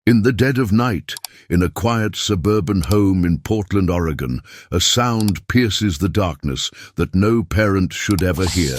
In the dead of night, in a quiet suburban home in Portland, Oregon, a sound pierces the darkness that no parent should ever hear.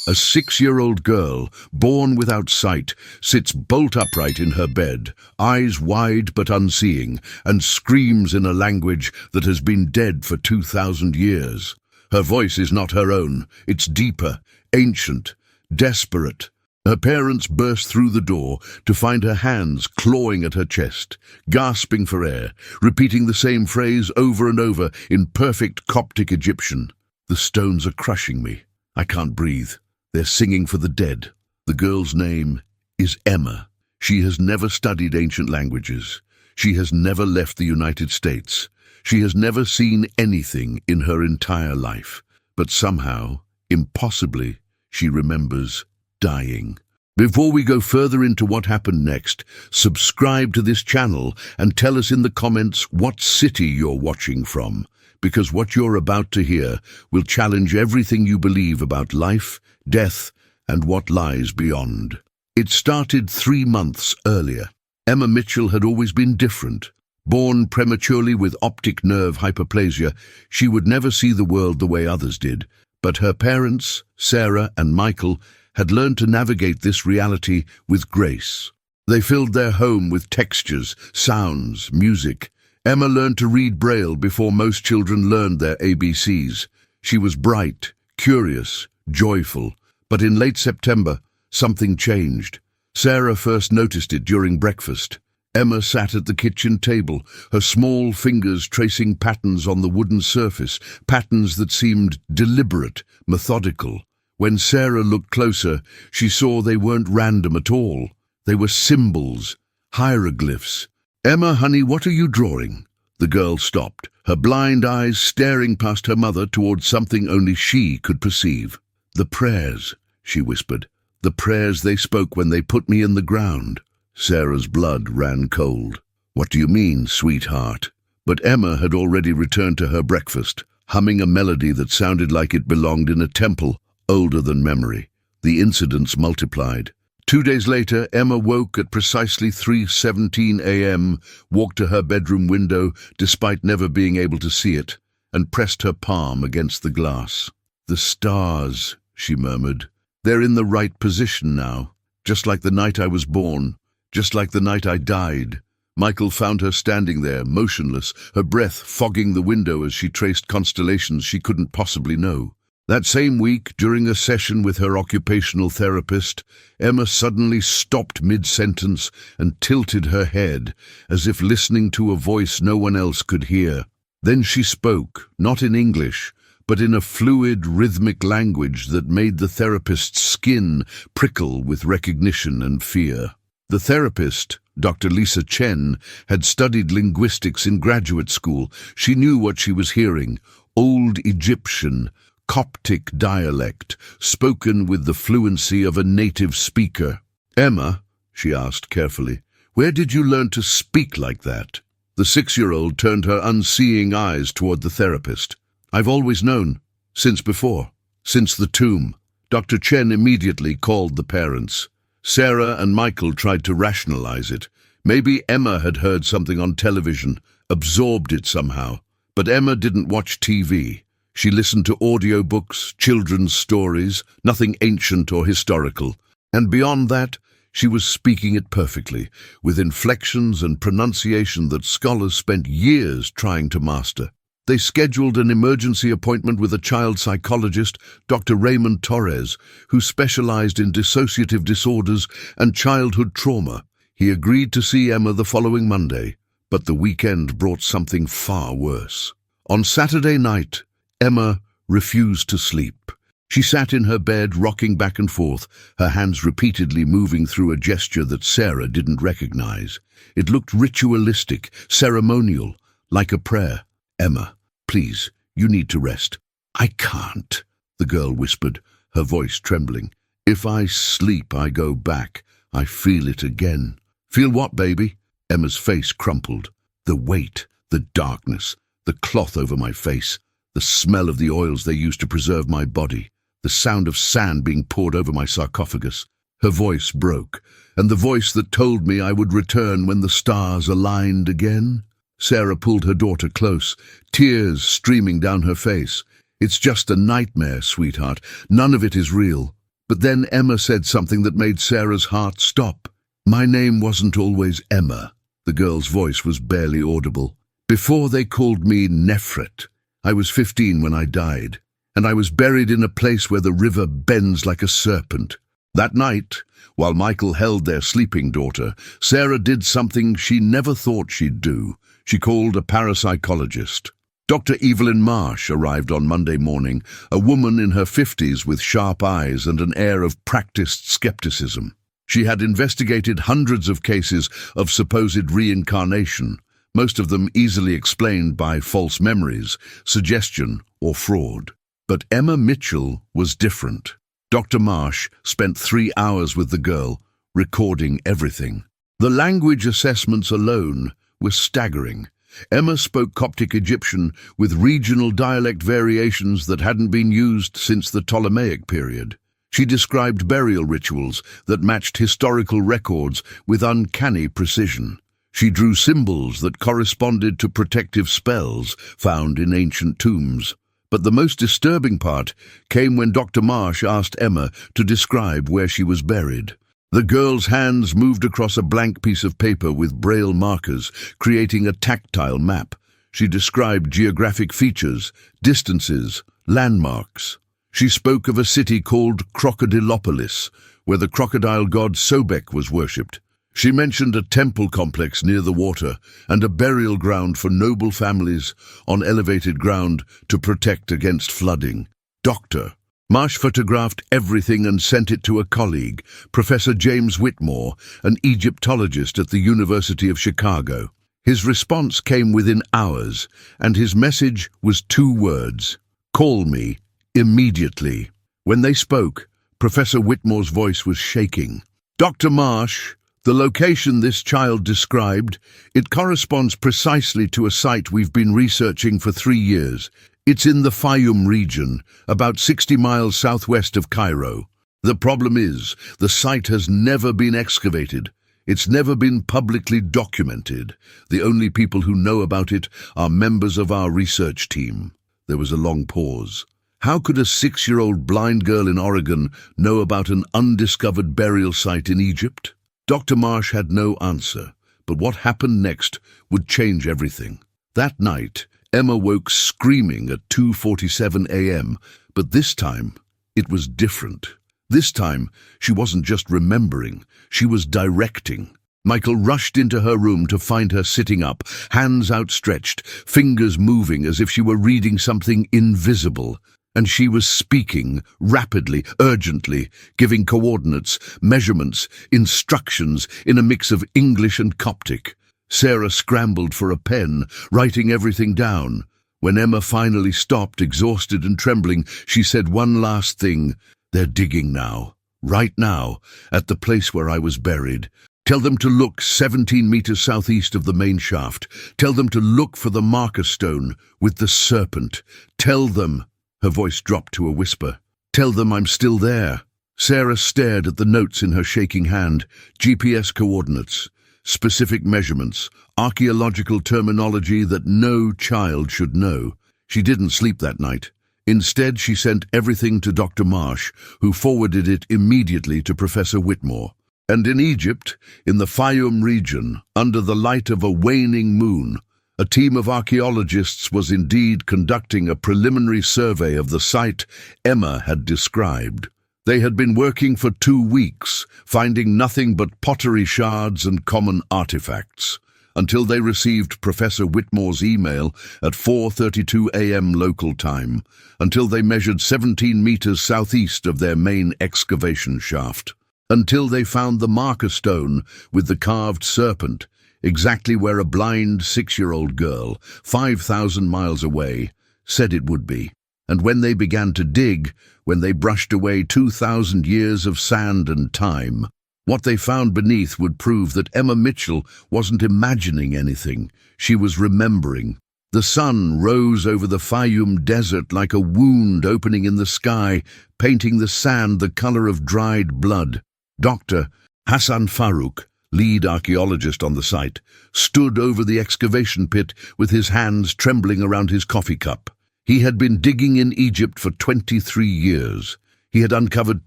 A 6-year-old girl, born without sight, sits bolt upright in her bed, eyes wide but unseeing, and screams in a language that has been dead for 2,000 years. Her voice is not her own. It's deeper, ancient, desperate. Her parents burst through the door to find her hands clawing at her chest, gasping for air, repeating the same phrase over and over in perfect Coptic Egyptian. "The stones are crushing me. I can't breathe. They're singing for the dead." The girl's name is Emma. She has never studied ancient languages. She has never left the United States. She has never seen anything in her entire life. But somehow, impossibly, she remembers dying. Before we go further into what happened next, subscribe to this channel and tell us in the comments what city you're watching from, because what you're about to hear will challenge everything you believe about life, death, and what lies beyond. It started 3 months earlier. Emma Mitchell had always been different. Born prematurely with optic nerve hyperplasia, she would never see the world the way others did. But her parents, Sarah and Michael, had learned to navigate this reality with grace. They filled their home with textures, sounds, music. Emma learned to read Braille before most children learned their ABCs. She was bright, curious, joyful. But in late September, something changed. Sarah first noticed it during breakfast. Emma sat at the kitchen table, her small fingers tracing patterns on the wooden surface, patterns that seemed deliberate, methodical. When Sarah looked closer, she saw they weren't random at all. They were symbols, hieroglyphs. "Emma, honey, what are you drawing?" The girl stopped, her blind eyes staring past her mother towards something only she could perceive. "The prayers," she whispered. "The prayers they spoke when they put me in the ground." Sarah's blood ran cold. "What do you mean, sweetheart?" But Emma had already returned to her breakfast, humming a melody that sounded like it belonged in a temple older than memory. The incidents multiplied. 2 days later, Emma woke at precisely 3:17 a.m., walked to her bedroom window, despite never being able to see it, and pressed her palm against the glass. "The stars," she murmured. "They're in the right position now, just like the night I was born, just like the night I died." Michael found her standing there, motionless, her breath fogging the window as she traced constellations she couldn't possibly know. That same week, during a session with her occupational therapist, Emma suddenly stopped mid-sentence and tilted her head, as if listening to a voice no one else could hear. Then she spoke, not in English, but in a fluid, rhythmic language that made the therapist's skin prickle with recognition and fear. The therapist, Dr. Lisa Chen, had studied linguistics in graduate school. She knew what she was hearing: Old Egyptian, Coptic dialect, spoken with the fluency of a native speaker. "Emma," she asked carefully, "where did you learn to speak like that?" The 6-year-old turned her unseeing eyes toward the therapist. "I've always known, since the tomb." Dr. Chen immediately called the parents. Sarah and Michael tried to rationalize it. Maybe Emma had heard something on television, absorbed it somehow. But Emma didn't watch TV. She listened to audiobooks, children's stories, nothing ancient or historical. And beyond that, she was speaking it perfectly, with inflections and pronunciation that scholars spent years trying to master. They scheduled an emergency appointment with a child psychologist, Dr. Raymond Torres, who specialized in dissociative disorders and childhood trauma. He agreed to see Emma the following Monday, but the weekend brought something far worse. On Saturday night, Emma refused to sleep. She sat in her bed, rocking back and forth, her hands repeatedly moving through a gesture that Sarah didn't recognize. It looked ritualistic, ceremonial, like a prayer. "Emma, please, you need to rest." "I can't," the girl whispered, her voice trembling. "If I sleep, I go back. I feel it again." "Feel what, baby?" Emma's face crumpled. "The weight, the darkness, the cloth over my face, the smell of the oils they used to preserve my body, the sound of sand being poured over my sarcophagus." Her voice broke, and the voice that told me I would return when the stars aligned again. Sarah pulled her daughter close, tears streaming down her face. "It's just a nightmare, sweetheart. None of it is real." But then Emma said something that made Sarah's heart stop. "My name wasn't always Emma." The girl's voice was barely audible. "Before they called me Nefret. I was 15 when I died, and I was buried in a place where the river bends like a serpent." That night, while Michael held their sleeping daughter, Sarah did something she never thought she'd do. She called a parapsychologist. Dr. Evelyn Marsh arrived on Monday morning, a woman in her 50s with sharp eyes and an air of practiced skepticism. She had investigated hundreds of cases of supposed reincarnation, most of them easily explained by false memories, suggestion, or fraud. But Emma Mitchell was different. Dr. Marsh spent 3 hours with the girl, recording everything. The language assessments alone were staggering. Emma spoke Coptic Egyptian with regional dialect variations that hadn't been used since the Ptolemaic period. She described burial rituals that matched historical records with uncanny precision. She drew symbols that corresponded to protective spells found in ancient tombs. But the most disturbing part came when Dr. Marsh asked Emma to describe where she was buried. The girl's hands moved across a blank piece of paper with braille markers, creating a tactile map. She described geographic features, distances, landmarks. She spoke of a city called Crocodilopolis, where the crocodile god Sobek was worshipped. She mentioned a temple complex near the water and a burial ground for noble families on elevated ground to protect against flooding. Dr. Marsh photographed everything and sent it to a colleague, Professor James Whitmore, an Egyptologist at the University of Chicago. His response came within hours, and his message was 2 words: "Call me immediately." When they spoke, Professor Whitmore's voice was shaking. "Dr. Marsh, the location this child described, it corresponds precisely to a site we've been researching for 3 years. It's in the Fayum region, about 60 miles southwest of Cairo. The problem is, the site has never been excavated. It's never been publicly documented. The only people who know about it are members of our research team." There was a long pause. How could a 6-year-old blind girl in Oregon know about an undiscovered burial site in Egypt? Dr. Marsh had no answer, but what happened next would change everything. That night, Emma woke screaming at 2:47 a.m., but this time it was different. This time, she wasn't just remembering, she was directing. Michael rushed into her room to find her sitting up, hands outstretched, fingers moving as if she were reading something invisible. And she was speaking, rapidly, urgently, giving coordinates, measurements, instructions in a mix of English and Coptic. Sarah scrambled for a pen, writing everything down. When Emma finally stopped, exhausted and trembling, she said one last thing: "They're digging now, right now, at the place where I was buried. Tell them to look 17 meters southeast of the main shaft. Tell them to look for the marker stone with the serpent. Tell them..." Her voice dropped to a whisper. "Tell them I'm still there." Sarah stared at the notes in her shaking hand. GPS coordinates, specific measurements, archaeological terminology that no child should know. She didn't sleep that night. Instead, she sent everything to Dr. Marsh, who forwarded it immediately to Professor Whitmore. And in Egypt, in the Fayum region, under the light of a waning moon, a team of archaeologists was indeed conducting a preliminary survey of the site Emma had described. They had been working for 2 weeks, finding nothing but pottery shards and common artifacts, until they received Professor Whitmore's email at 4:32 a.m. local time, until they measured 17 meters southeast of their main excavation shaft, until they found the marker stone with the carved serpent, exactly where a blind 6-year-old girl, 5,000 miles away, said it would be. And when they began to dig, when they brushed away 2,000 years of sand and time, what they found beneath would prove that Emma Mitchell wasn't imagining anything, she was remembering. The sun rose over the Fayum desert like a wound opening in the sky, painting the sand the color of dried blood. Dr. Hassan Farouk, lead archaeologist on the site, stood over the excavation pit with his hands trembling around his coffee cup. He had been digging in Egypt for 23 years. He had uncovered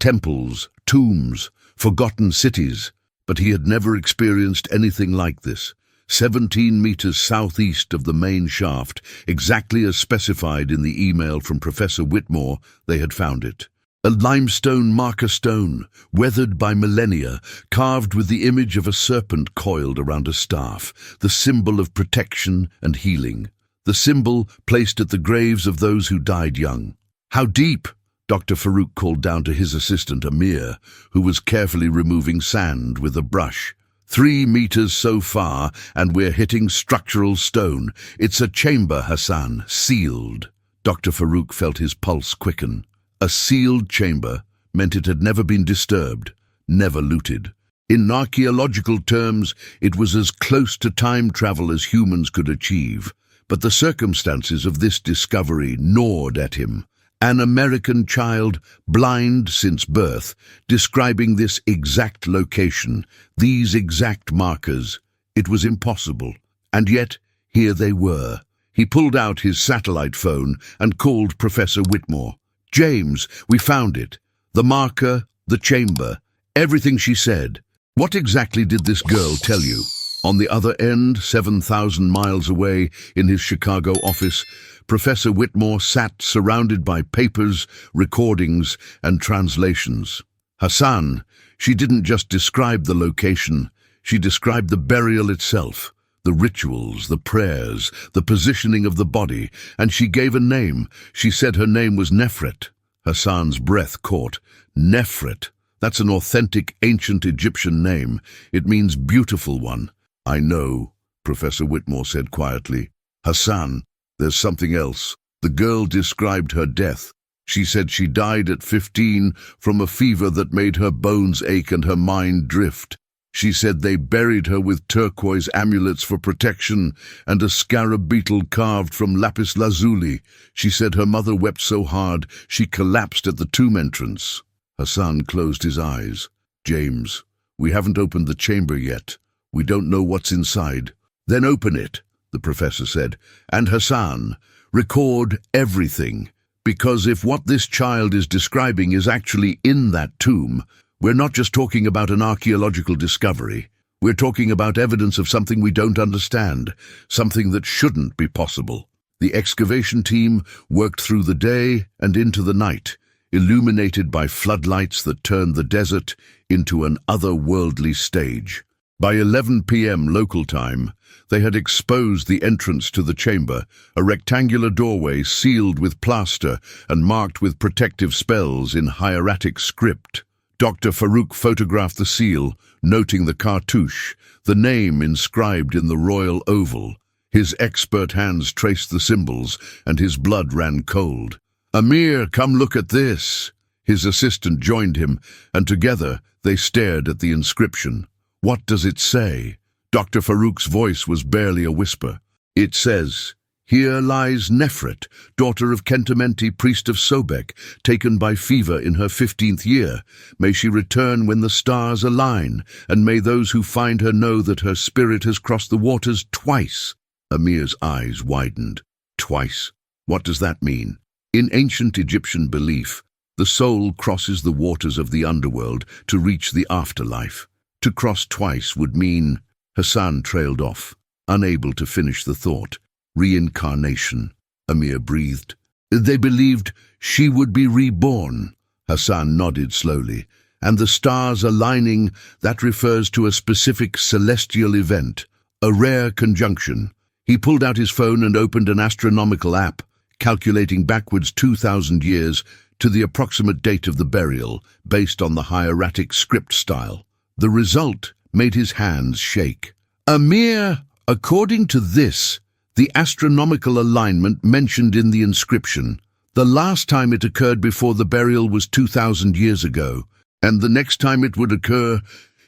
temples, tombs, forgotten cities, but he had never experienced anything like this. 17 meters southeast of the main shaft, exactly as specified in the email from Professor Whitmore, they had found it. A limestone marker stone, weathered by millennia, carved with the image of a serpent coiled around a staff, the symbol of protection and healing. The symbol placed at the graves of those who died young. "How deep?" Dr. Farouk called down to his assistant Amir, who was carefully removing sand with a brush. 3 meters so far, and we're hitting structural stone. It's a chamber, Hassan, sealed. Dr. Farouk felt his pulse quicken. A sealed chamber meant it had never been disturbed, never looted. In archaeological terms, it was as close to time travel as humans could achieve. But the circumstances of this discovery gnawed at him. An American child, blind since birth, describing this exact location, these exact markers. It was impossible. And yet, here they were. He pulled out his satellite phone and called Professor Whitmore. "James, we found it. The marker, the chamber, everything she said. What exactly did this girl tell you?" On the other end, 7,000 miles away, in his Chicago office, Professor Whitmore sat surrounded by papers, recordings, and translations. "Hassan, she didn't just describe the location, she described the burial itself, the rituals, the prayers, the positioning of the body, and she gave a name. She said her name was Nefret." Hassan's breath caught. Nefret. That's an authentic ancient Egyptian name. It means beautiful one. "I know," Professor Whitmore said quietly. "Hassan, there's something else. The girl described her death. She said she died at 15 from a fever that made her bones ache and her mind drift. She said they buried her with turquoise amulets for protection and a scarab beetle carved from lapis lazuli. She said her mother wept so hard she collapsed at the tomb entrance." Hassan closed his eyes. "James, we haven't opened the chamber yet. We don't know what's inside." "Then open it," the professor said. "And Hassan, record everything. Because if what this child is describing is actually in that tomb, we're not just talking about an archaeological discovery. We're talking about evidence of something we don't understand, something that shouldn't be possible." The excavation team worked through the day and into the night, illuminated by floodlights that turned the desert into an otherworldly stage. By 11 p.m. local time, they had exposed the entrance to the chamber, a rectangular doorway sealed with plaster and marked with protective spells in hieratic script. Dr. Farouk photographed the seal, noting the cartouche, the name inscribed in the royal oval. His expert hands traced the symbols, and his blood ran cold. "Amir, come look at this." His assistant joined him, and together they stared at the inscription. "What does it say?" Dr. Farouk's voice was barely a whisper. "It says, 'Here lies Nefret, daughter of Kentementi, priest of Sobek, taken by fever in her 15th year. May she return when the stars align, and may those who find her know that her spirit has crossed the waters twice.'" Amir's eyes widened. "Twice? What does that mean?" In ancient Egyptian belief, the soul crosses the waters of the underworld to reach the afterlife. To cross twice would mean... Hassan trailed off, unable to finish the thought. "Reincarnation," Amir breathed. "They believed she would be reborn." Hassan nodded slowly. "And the stars aligning, that refers to a specific celestial event, a rare conjunction." He pulled out his phone and opened an astronomical app, calculating backwards 2,000 years to the approximate date of the burial, based on the hieratic script style. The result made his hands shake. "Amir, according to this, the astronomical alignment mentioned in the inscription, the last time it occurred before the burial was 2,000 years ago, and the next time it would occur,"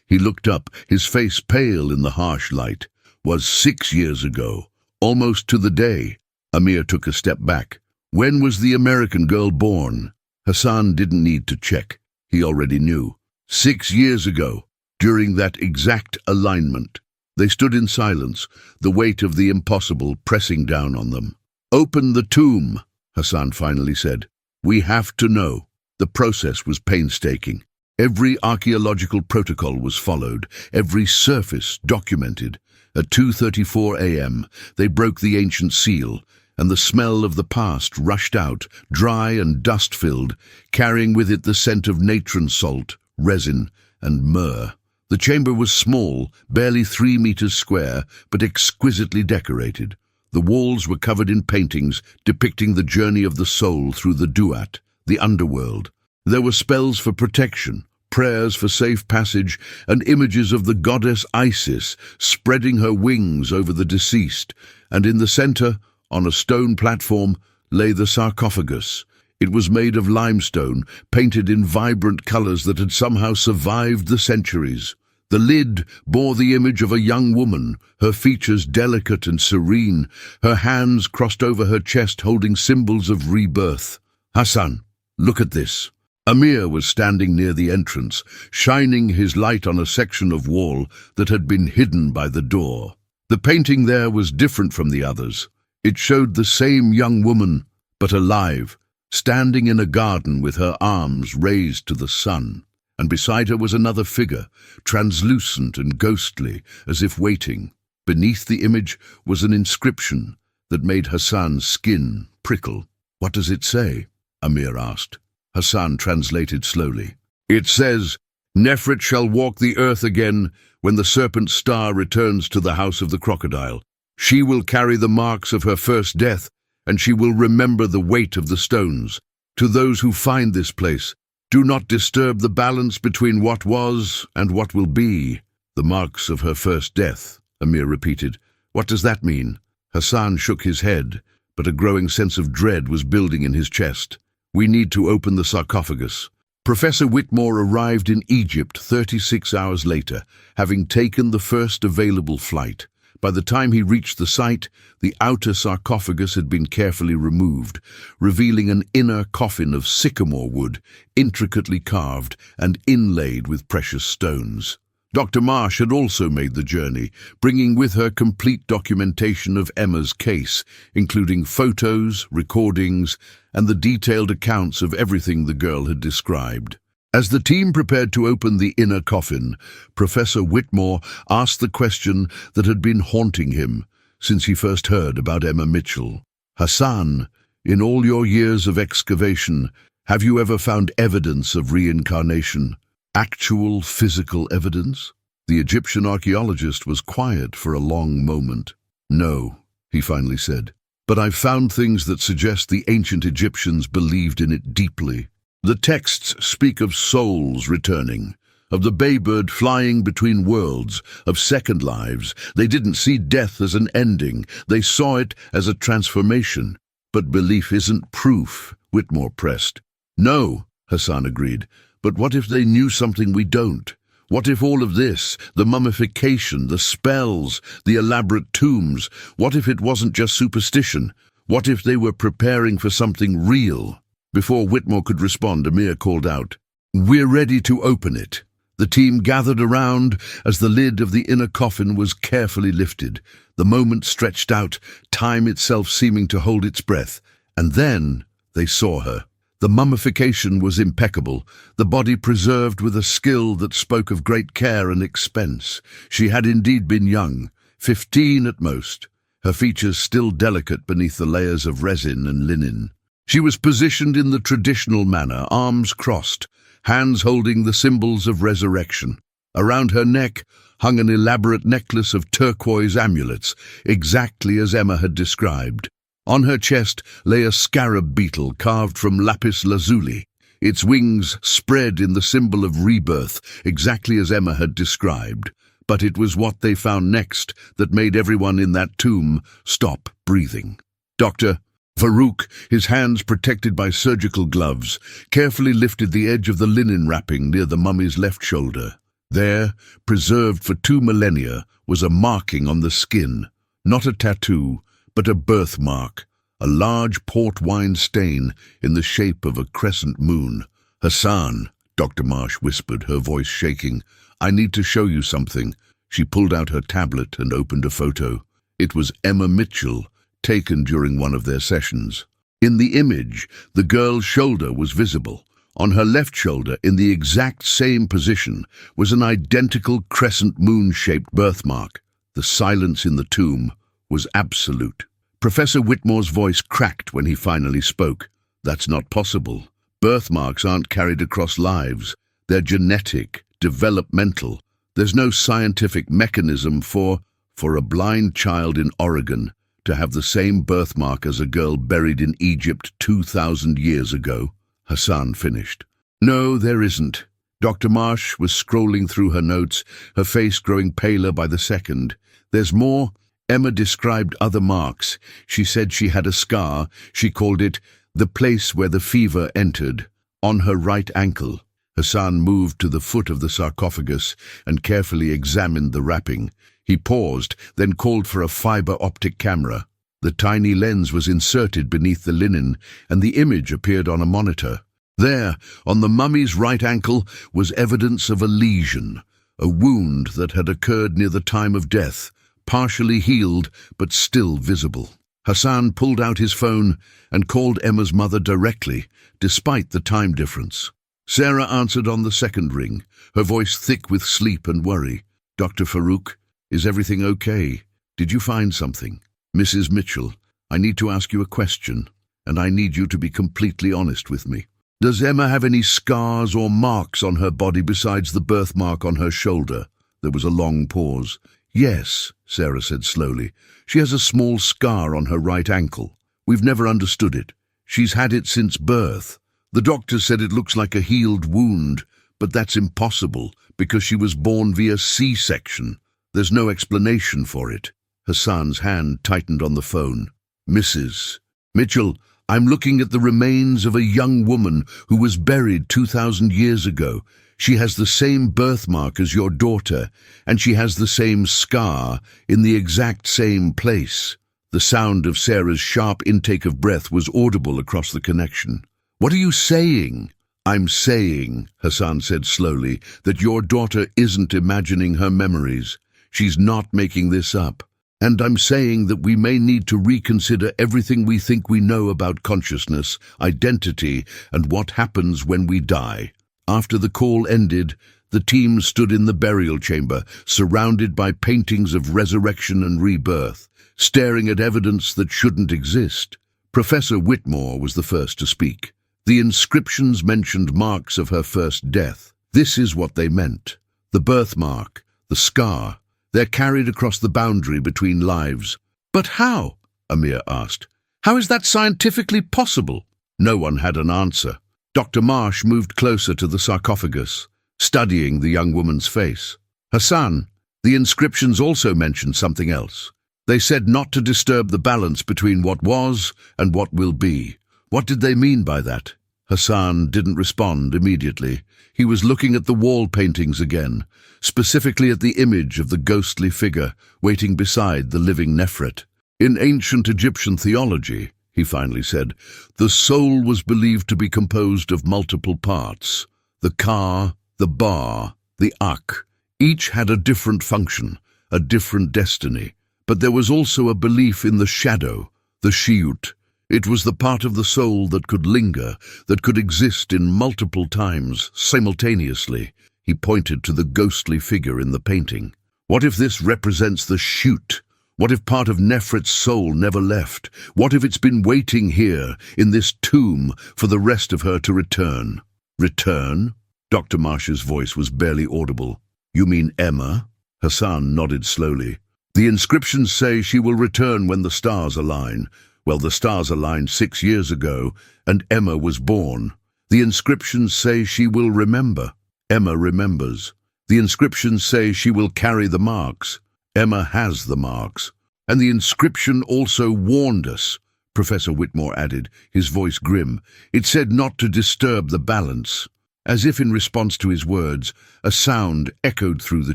he looked up, his face pale in the harsh light, "was 6 years ago, almost to the day." Amir took a step back. "When was the American girl born?" Hassan didn't need to check. He already knew. 6 years ago, during that exact alignment. They stood in silence, the weight of the impossible pressing down on them. "Open the tomb," Hassan finally said. "We have to know." The process was painstaking. Every archaeological protocol was followed, every surface documented. At 2:34 a.m., they broke the ancient seal, and the smell of the past rushed out, dry and dust-filled, carrying with it the scent of natron salt, resin, and myrrh. The chamber was small, barely 3 meters square, but exquisitely decorated. The walls were covered in paintings depicting the journey of the soul through the Duat, the underworld. There were spells for protection, prayers for safe passage, and images of the goddess Isis spreading her wings over the deceased. And in the center, on a stone platform, lay the sarcophagus. It was made of limestone, painted in vibrant colors that had somehow survived the centuries. The lid bore the image of a young woman, her features delicate and serene, her hands crossed over her chest holding symbols of rebirth. "Hassan, look at this." Amir was standing near the entrance, shining his light on a section of wall that had been hidden by the door. The painting there was different from the others. It showed the same young woman, but alive, standing in a garden with her arms raised to the sun. And beside her was another figure, translucent and ghostly, as if waiting. Beneath the image was an inscription that made Hassan's skin prickle. "What does it say?" Amir asked. Hassan translated slowly. "It says, 'Nefret shall walk the earth again when the serpent star returns to the house of the crocodile. She will carry the marks of her first death, and she will remember the weight of the stones. To those who find this place, do not disturb the balance between what was and what will be.'" "The marks of her first death," Amir repeated. "What does that mean?" Hassan shook his head, but a growing sense of dread was building in his chest. "We need to open the sarcophagus." Professor Whitmore arrived in Egypt 36 hours later, having taken the first available flight. By the time he reached the site, the outer sarcophagus had been carefully removed, revealing an inner coffin of sycamore wood, intricately carved and inlaid with precious stones. Dr. Marsh had also made the journey, bringing with her complete documentation of Emma's case, including photos, recordings, and the detailed accounts of everything the girl had described. As the team prepared to open the inner coffin, Professor Whitmore asked the question that had been haunting him since he first heard about Emma Mitchell. "Hassan, in all your years of excavation, have you ever found evidence of reincarnation? Actual physical evidence?" The Egyptian archaeologist was quiet for a long moment. "No," he finally said, "but I've found things that suggest the ancient Egyptians believed in it deeply. The texts speak of souls returning, of the Baybird flying between worlds, of second lives. They didn't see death as an ending, they saw it as a transformation." "But belief isn't proof," Whitmore pressed. "No," Hassan agreed, "but what if they knew something we don't? What if all of this, the mummification, the spells, the elaborate tombs, what if it wasn't just superstition? What if they were preparing for something real?" Before Whitmore could respond, Amir called out, "We're ready to open it." The team gathered around as the lid of the inner coffin was carefully lifted. The moment stretched out, time itself seeming to hold its breath. And then they saw her. The mummification was impeccable, the body preserved with a skill that spoke of great care and expense. She had indeed been young, 15 at most, her features still delicate beneath the layers of resin and linen. She was positioned in the traditional manner, arms crossed, hands holding the symbols of resurrection. Around her neck hung an elaborate necklace of turquoise amulets, exactly as Emma had described. On her chest lay a scarab beetle carved from lapis lazuli, its wings spread in the symbol of rebirth, exactly as Emma had described. But it was what they found next that made everyone in that tomb stop breathing. Dr. Farouk, his hands protected by surgical gloves, carefully lifted the edge of the linen wrapping near the mummy's left shoulder. There, preserved for 2 millennia, was a marking on the skin, not a tattoo, but a birthmark, a large port wine stain in the shape of a crescent moon. "Hassan, Dr. Marsh whispered, her voice shaking. "I need to show you something." She pulled out her tablet and opened a photo. It was Emma Mitchell, taken during one of their sessions. In the image, the girl's shoulder was visible. On her left shoulder, in the exact same position, was an identical crescent moon-shaped birthmark. The silence in the tomb was absolute. Professor Whitmore's voice cracked when he finally spoke. "That's not possible. Birthmarks aren't carried across lives. They're genetic, developmental. There's no scientific mechanism for a blind child in Oregon to have the same birthmark as a girl buried in Egypt 2,000 years ago." Hassan finished. "No, there isn't." Dr. Marsh was scrolling through her notes, her face growing paler by the second. "There's more." Emma described other marks. She said she had a scar. She called it the place where the fever entered, on her right ankle. Hassan moved to the foot of the sarcophagus and carefully examined the wrapping. He paused, then called for a fiber-optic camera. The tiny lens was inserted beneath the linen, and the image appeared on a monitor. There, on the mummy's right ankle, was evidence of a lesion, a wound that had occurred near the time of death, partially healed but still visible. Hassan pulled out his phone and called Emma's mother directly, despite the time difference. Sarah answered on the second ring, her voice thick with sleep and worry. "Dr. Farouk, is everything okay? Did you find something?" "Mrs. Mitchell, I need to ask you a question, and I need you to be completely honest with me. Does Emma have any scars or marks on her body besides the birthmark on her shoulder?" There was a long pause. "Yes," Sarah said slowly. "She has a small scar on her right ankle. We've never understood it. She's had it since birth. The doctor said it looks like a healed wound, but that's impossible because she was born via C-section. There's no explanation for it." Hassan's hand tightened on the phone. "Mrs. Mitchell, I'm looking at the remains of a young woman who was buried 2,000 years ago. She has the same birthmark as your daughter, and she has the same scar in the exact same place." The sound of Sarah's sharp intake of breath was audible across the connection. "What are you saying?" "I'm saying," Hassan said slowly, "that your daughter isn't imagining her memories. She's not making this up. And I'm saying that we may need to reconsider everything we think we know about consciousness, identity, and what happens when we die." After the call ended, the team stood in the burial chamber, surrounded by paintings of resurrection and rebirth, staring at evidence that shouldn't exist. Professor Whitmore was the first to speak. The inscriptions mentioned marks of her first death. This is what they meant. The birthmark, the scar, they're carried across the boundary between lives. "But how?" Amir asked. "How is that scientifically possible?" No one had an answer. Dr. Marsh moved closer to the sarcophagus, studying the young woman's face. "Hassan, the inscriptions also mentioned something else. They said not to disturb the balance between what was and what will be. What did they mean by that?" Hassan didn't respond immediately. He was looking at the wall paintings again, specifically at the image of the ghostly figure waiting beside the living Nefret. "In ancient Egyptian theology," he finally said, "the soul was believed to be composed of multiple parts. The Ka, the Ba, the Ak. Each had a different function, a different destiny. But there was also a belief in the shadow, the Shiut. It was the part of the soul that could linger, that could exist in multiple times, simultaneously." He pointed to the ghostly figure in the painting. "What if this represents the Shiut? What if part of Nefret's soul never left? What if it's been waiting here, in this tomb, for the rest of her to return?" "Return?" Dr. Marsh's voice was barely audible. "You mean Emma?" Hassan nodded slowly. "The inscriptions say she will return when the stars align. Well, the stars aligned 6 years ago, and Emma was born. The inscriptions say she will remember. Emma remembers. The inscriptions say she will carry the marks. Emma has the marks. And the inscription also warned us," Professor Whitmore added, his voice grim. "It said not to disturb the balance." As if in response to his words, a sound echoed through the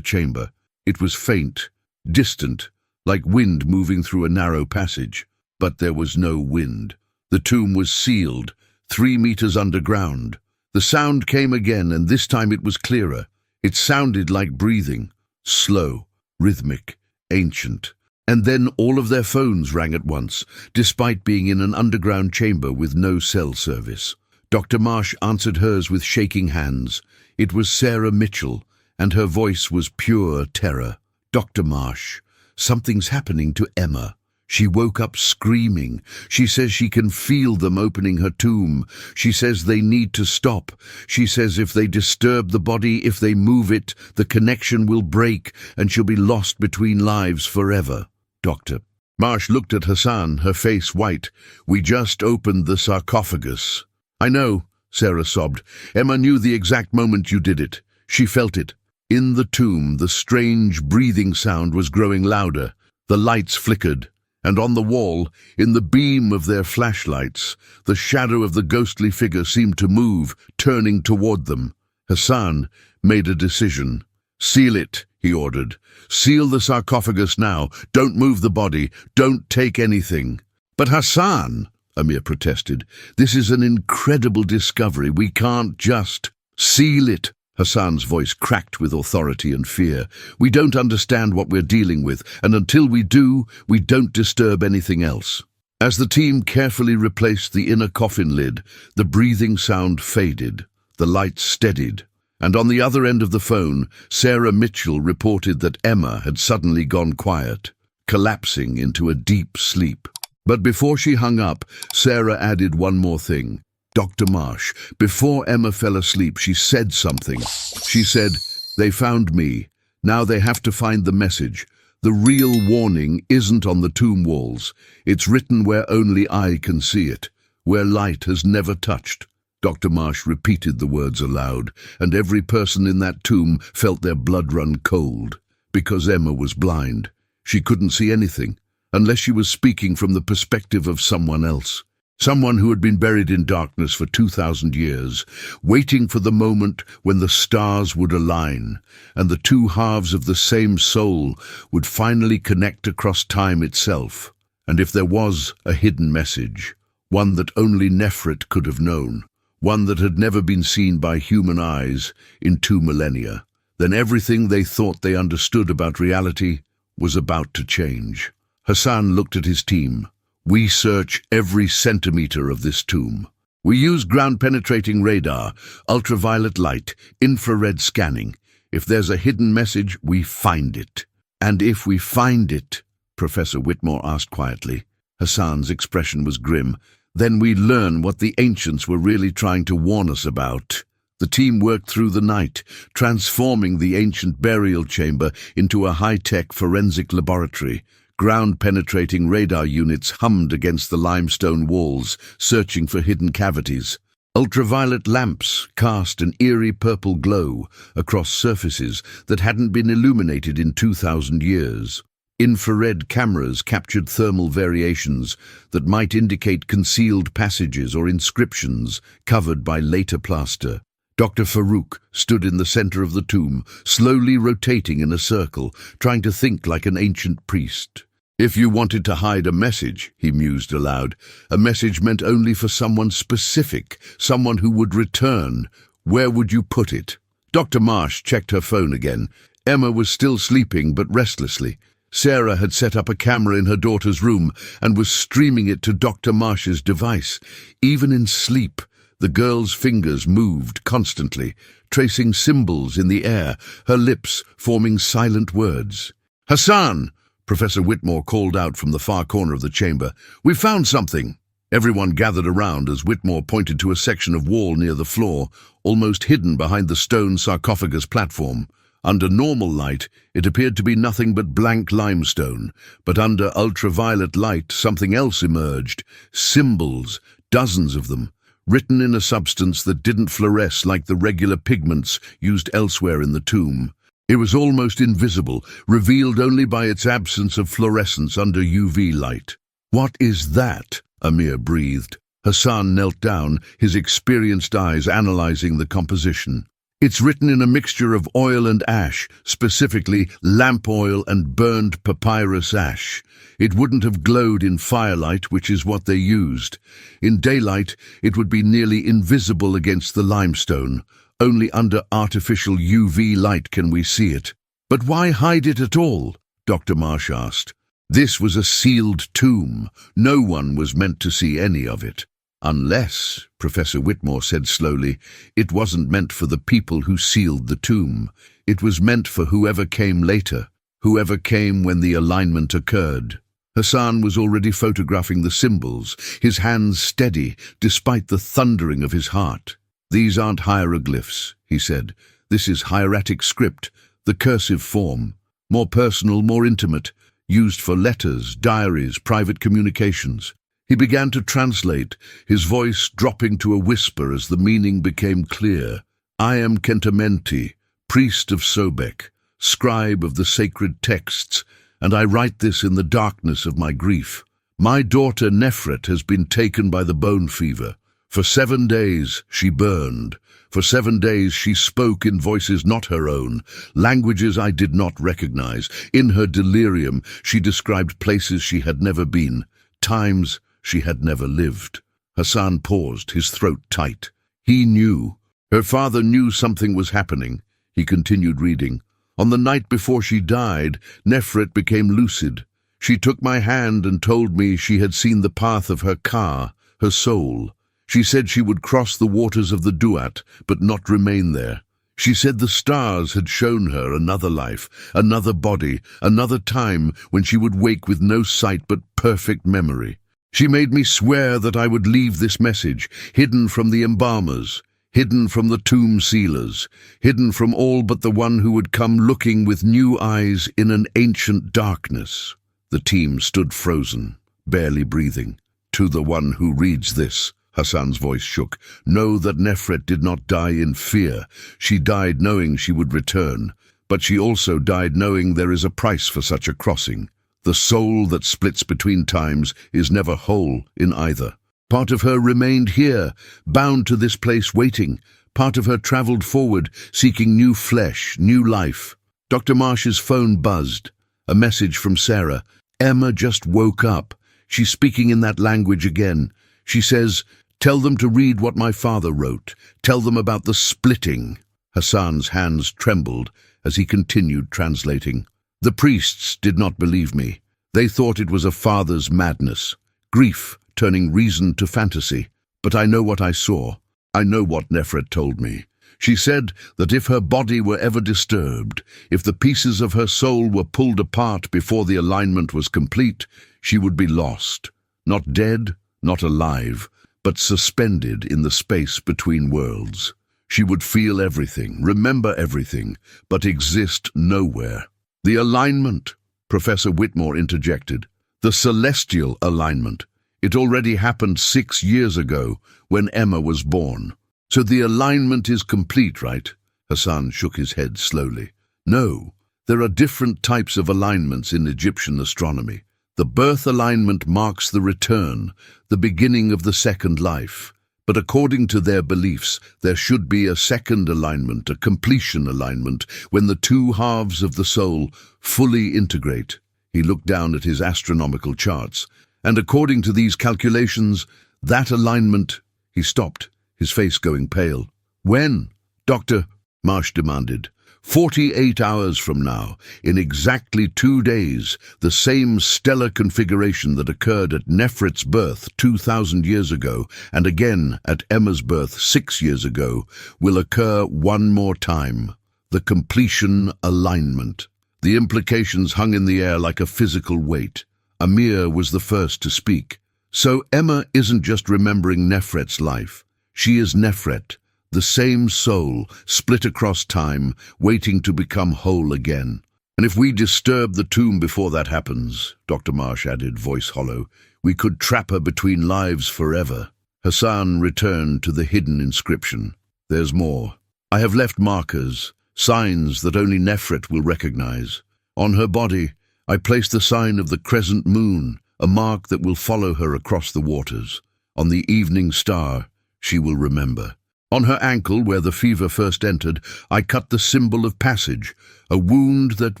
chamber. It was faint, distant, like wind moving through a narrow passage. But there was no wind. The tomb was sealed, 3 meters underground. The sound came again, and this time it was clearer. It sounded like breathing, slow, rhythmic, ancient. And then all of their phones rang at once, despite being in an underground chamber with no cell service. Dr. Marsh answered hers with shaking hands. It was Sarah Mitchell, and her voice was pure terror. "Dr. Marsh, something's happening to Emma. She woke up screaming. She says she can feel them opening her tomb. She says they need to stop. She says if they disturb the body, if they move it, the connection will break and she'll be lost between lives forever." Doctor Marsh looked at Hassan, her face white. "We just opened the sarcophagus." "I know," Sarah sobbed. "Emma knew the exact moment you did it. She felt it." In the tomb, the strange breathing sound was growing louder. The lights flickered. And on the wall, in the beam of their flashlights, the shadow of the ghostly figure seemed to move, turning toward them. Hassan made a decision. "Seal it," he ordered. "Seal the sarcophagus now. Don't move the body. Don't take anything." "But Hassan," Amir protested, "this is an incredible discovery. We can't just—" "Seal it." Hassan's voice cracked with authority and fear. "We don't understand what we're dealing with, and until we do, we don't disturb anything else." As the team carefully replaced the inner coffin lid, the breathing sound faded, the lights steadied, and on the other end of the phone, Sarah Mitchell reported that Emma had suddenly gone quiet, collapsing into a deep sleep. But before she hung up, Sarah added one more thing. "Dr. Marsh, before Emma fell asleep, she said something. She said, 'They found me. Now they have to find the message. The real warning isn't on the tomb walls. It's written where only I can see it, where light has never touched.'" Dr. Marsh repeated the words aloud, and every person in that tomb felt their blood run cold. Because Emma was blind. She couldn't see anything, unless she was speaking from the perspective of someone else. Someone who had been buried in darkness for 2,000 years, waiting for the moment when the stars would align, and the two halves of the same soul would finally connect across time itself. And if there was a hidden message, one that only Nefret could have known, one that had never been seen by human eyes in 2 millennia, then everything they thought they understood about reality was about to change. Hassan looked at his team. "We search every centimeter of this tomb. We use ground-penetrating radar, ultraviolet light, infrared scanning. If there's a hidden message, we find it." "And if we find it," Professor Whitmore asked quietly. Hassan's expression was grim. "Then we learn what the ancients were really trying to warn us about." The team worked through the night, transforming the ancient burial chamber into a high-tech forensic laboratory. Ground-penetrating radar units hummed against the limestone walls, searching for hidden cavities. Ultraviolet lamps cast an eerie purple glow across surfaces that hadn't been illuminated in 2,000 years. Infrared cameras captured thermal variations that might indicate concealed passages or inscriptions covered by later plaster. Dr. Farouk stood in the center of the tomb, slowly rotating in a circle, trying to think like an ancient priest. "If you wanted to hide a message," he mused aloud, "a message meant only for someone specific, someone who would return. Where would you put it?" Dr. Marsh checked her phone again. Emma was still sleeping, but restlessly. Sarah had set up a camera in her daughter's room and was streaming it to Dr. Marsh's device. Even in sleep, the girl's fingers moved constantly, tracing symbols in the air, her lips forming silent words. "Hassan!" Professor Whitmore called out from the far corner of the chamber. "We found something!" Everyone gathered around as Whitmore pointed to a section of wall near the floor, almost hidden behind the stone sarcophagus platform. Under normal light, it appeared to be nothing but blank limestone, but under ultraviolet light, something else emerged. Symbols, dozens of them, written in a substance that didn't fluoresce like the regular pigments used elsewhere in the tomb. It was almost invisible, revealed only by its absence of fluorescence under UV light. "What is that?" Amir breathed. Hassan knelt down, his experienced eyes analyzing the composition. It's written in a mixture of oil and ash, specifically lamp oil and burned papyrus ash. It wouldn't have glowed in firelight, which is what they used. In daylight, it would be nearly invisible against the limestone. Only under artificial UV light can we see it. But why hide it at all? Dr. Marsh asked. This was a sealed tomb. No one was meant to see any of it. Unless, Professor Whitmore said slowly, it wasn't meant for the people who sealed the tomb. It was meant for whoever came later, whoever came when the alignment occurred. Hassan was already photographing the symbols, his hands steady despite the thundering of his heart. These aren't hieroglyphs, he said. This is hieratic script, the cursive form. More personal, more intimate, used for letters, diaries, private communications. He began to translate, his voice dropping to a whisper as the meaning became clear. I am Kentamenti, priest of Sobek, scribe of the sacred texts, and I write this in the darkness of my grief. My daughter Nefret has been taken by the bone fever. For 7 days she burned. For 7 days she spoke in voices not her own, languages I did not recognize. In her delirium she described places she had never been, times she had never lived. Hassan paused, his throat tight. He knew. Her father knew something was happening. He continued reading. On the night before she died, Nefret became lucid. She took my hand and told me she had seen the path of her Ka, her soul. She said she would cross the waters of the Duat, but not remain there. She said the stars had shown her another life, another body, another time when she would wake with no sight but perfect memory. She made me swear that I would leave this message, hidden from the embalmers, hidden from the tomb sealers, hidden from all but the one who would come looking with new eyes in an ancient darkness. The team stood frozen, barely breathing. To the one who reads this, Hassan's voice shook, know that Nefret did not die in fear. She died knowing she would return, but she also died knowing there is a price for such a crossing. The soul that splits between times is never whole in either. Part of her remained here, bound to this place waiting. Part of her traveled forward, seeking new flesh, new life. Dr. Marsh's phone buzzed. A message from Sarah. Emma just woke up. She's speaking in that language again. She says, tell them to read what my father wrote. Tell them about the splitting. Hassan's hands trembled as he continued translating. The priests did not believe me. They thought it was a father's madness, grief turning reason to fantasy. But I know what I saw. I know what Nefret told me. She said that if her body were ever disturbed, if the pieces of her soul were pulled apart before the alignment was complete, she would be lost. Not dead, not alive, but suspended in the space between worlds. She would feel everything, remember everything, but exist nowhere. The alignment, Professor Whitmore interjected. The celestial alignment. It already happened 6 years ago, when Emma was born. So the alignment is complete, right? Hassan shook his head slowly. No, there are different types of alignments in Egyptian astronomy. The birth alignment marks the return, the beginning of the second life. But according to their beliefs, there should be a second alignment, a completion alignment, when the two halves of the soul fully integrate. He looked down at his astronomical charts, and according to these calculations, that alignment... He stopped, his face going pale. When? Dr. Marsh demanded. 48 hours from now, in exactly 2 days, the same stellar configuration that occurred at Nefret's birth 2,000 years ago, and again at Emma's birth 6 years ago, will occur one more time. The completion alignment. The implications hung in the air like a physical weight. Amir was the first to speak. So Emma isn't just remembering Nefret's life. She is Nefret, the same soul, split across time, waiting to become whole again. And if we disturb the tomb before that happens, Dr. Marsh added, voice hollow, we could trap her between lives forever. Hassan returned to the hidden inscription. There's more. I have left markers, signs that only Nefret will recognize. On her body, I placed the sign of the crescent moon, a mark that will follow her across the waters. On the evening star, she will remember. On her ankle, where the fever first entered, I cut the symbol of passage, a wound that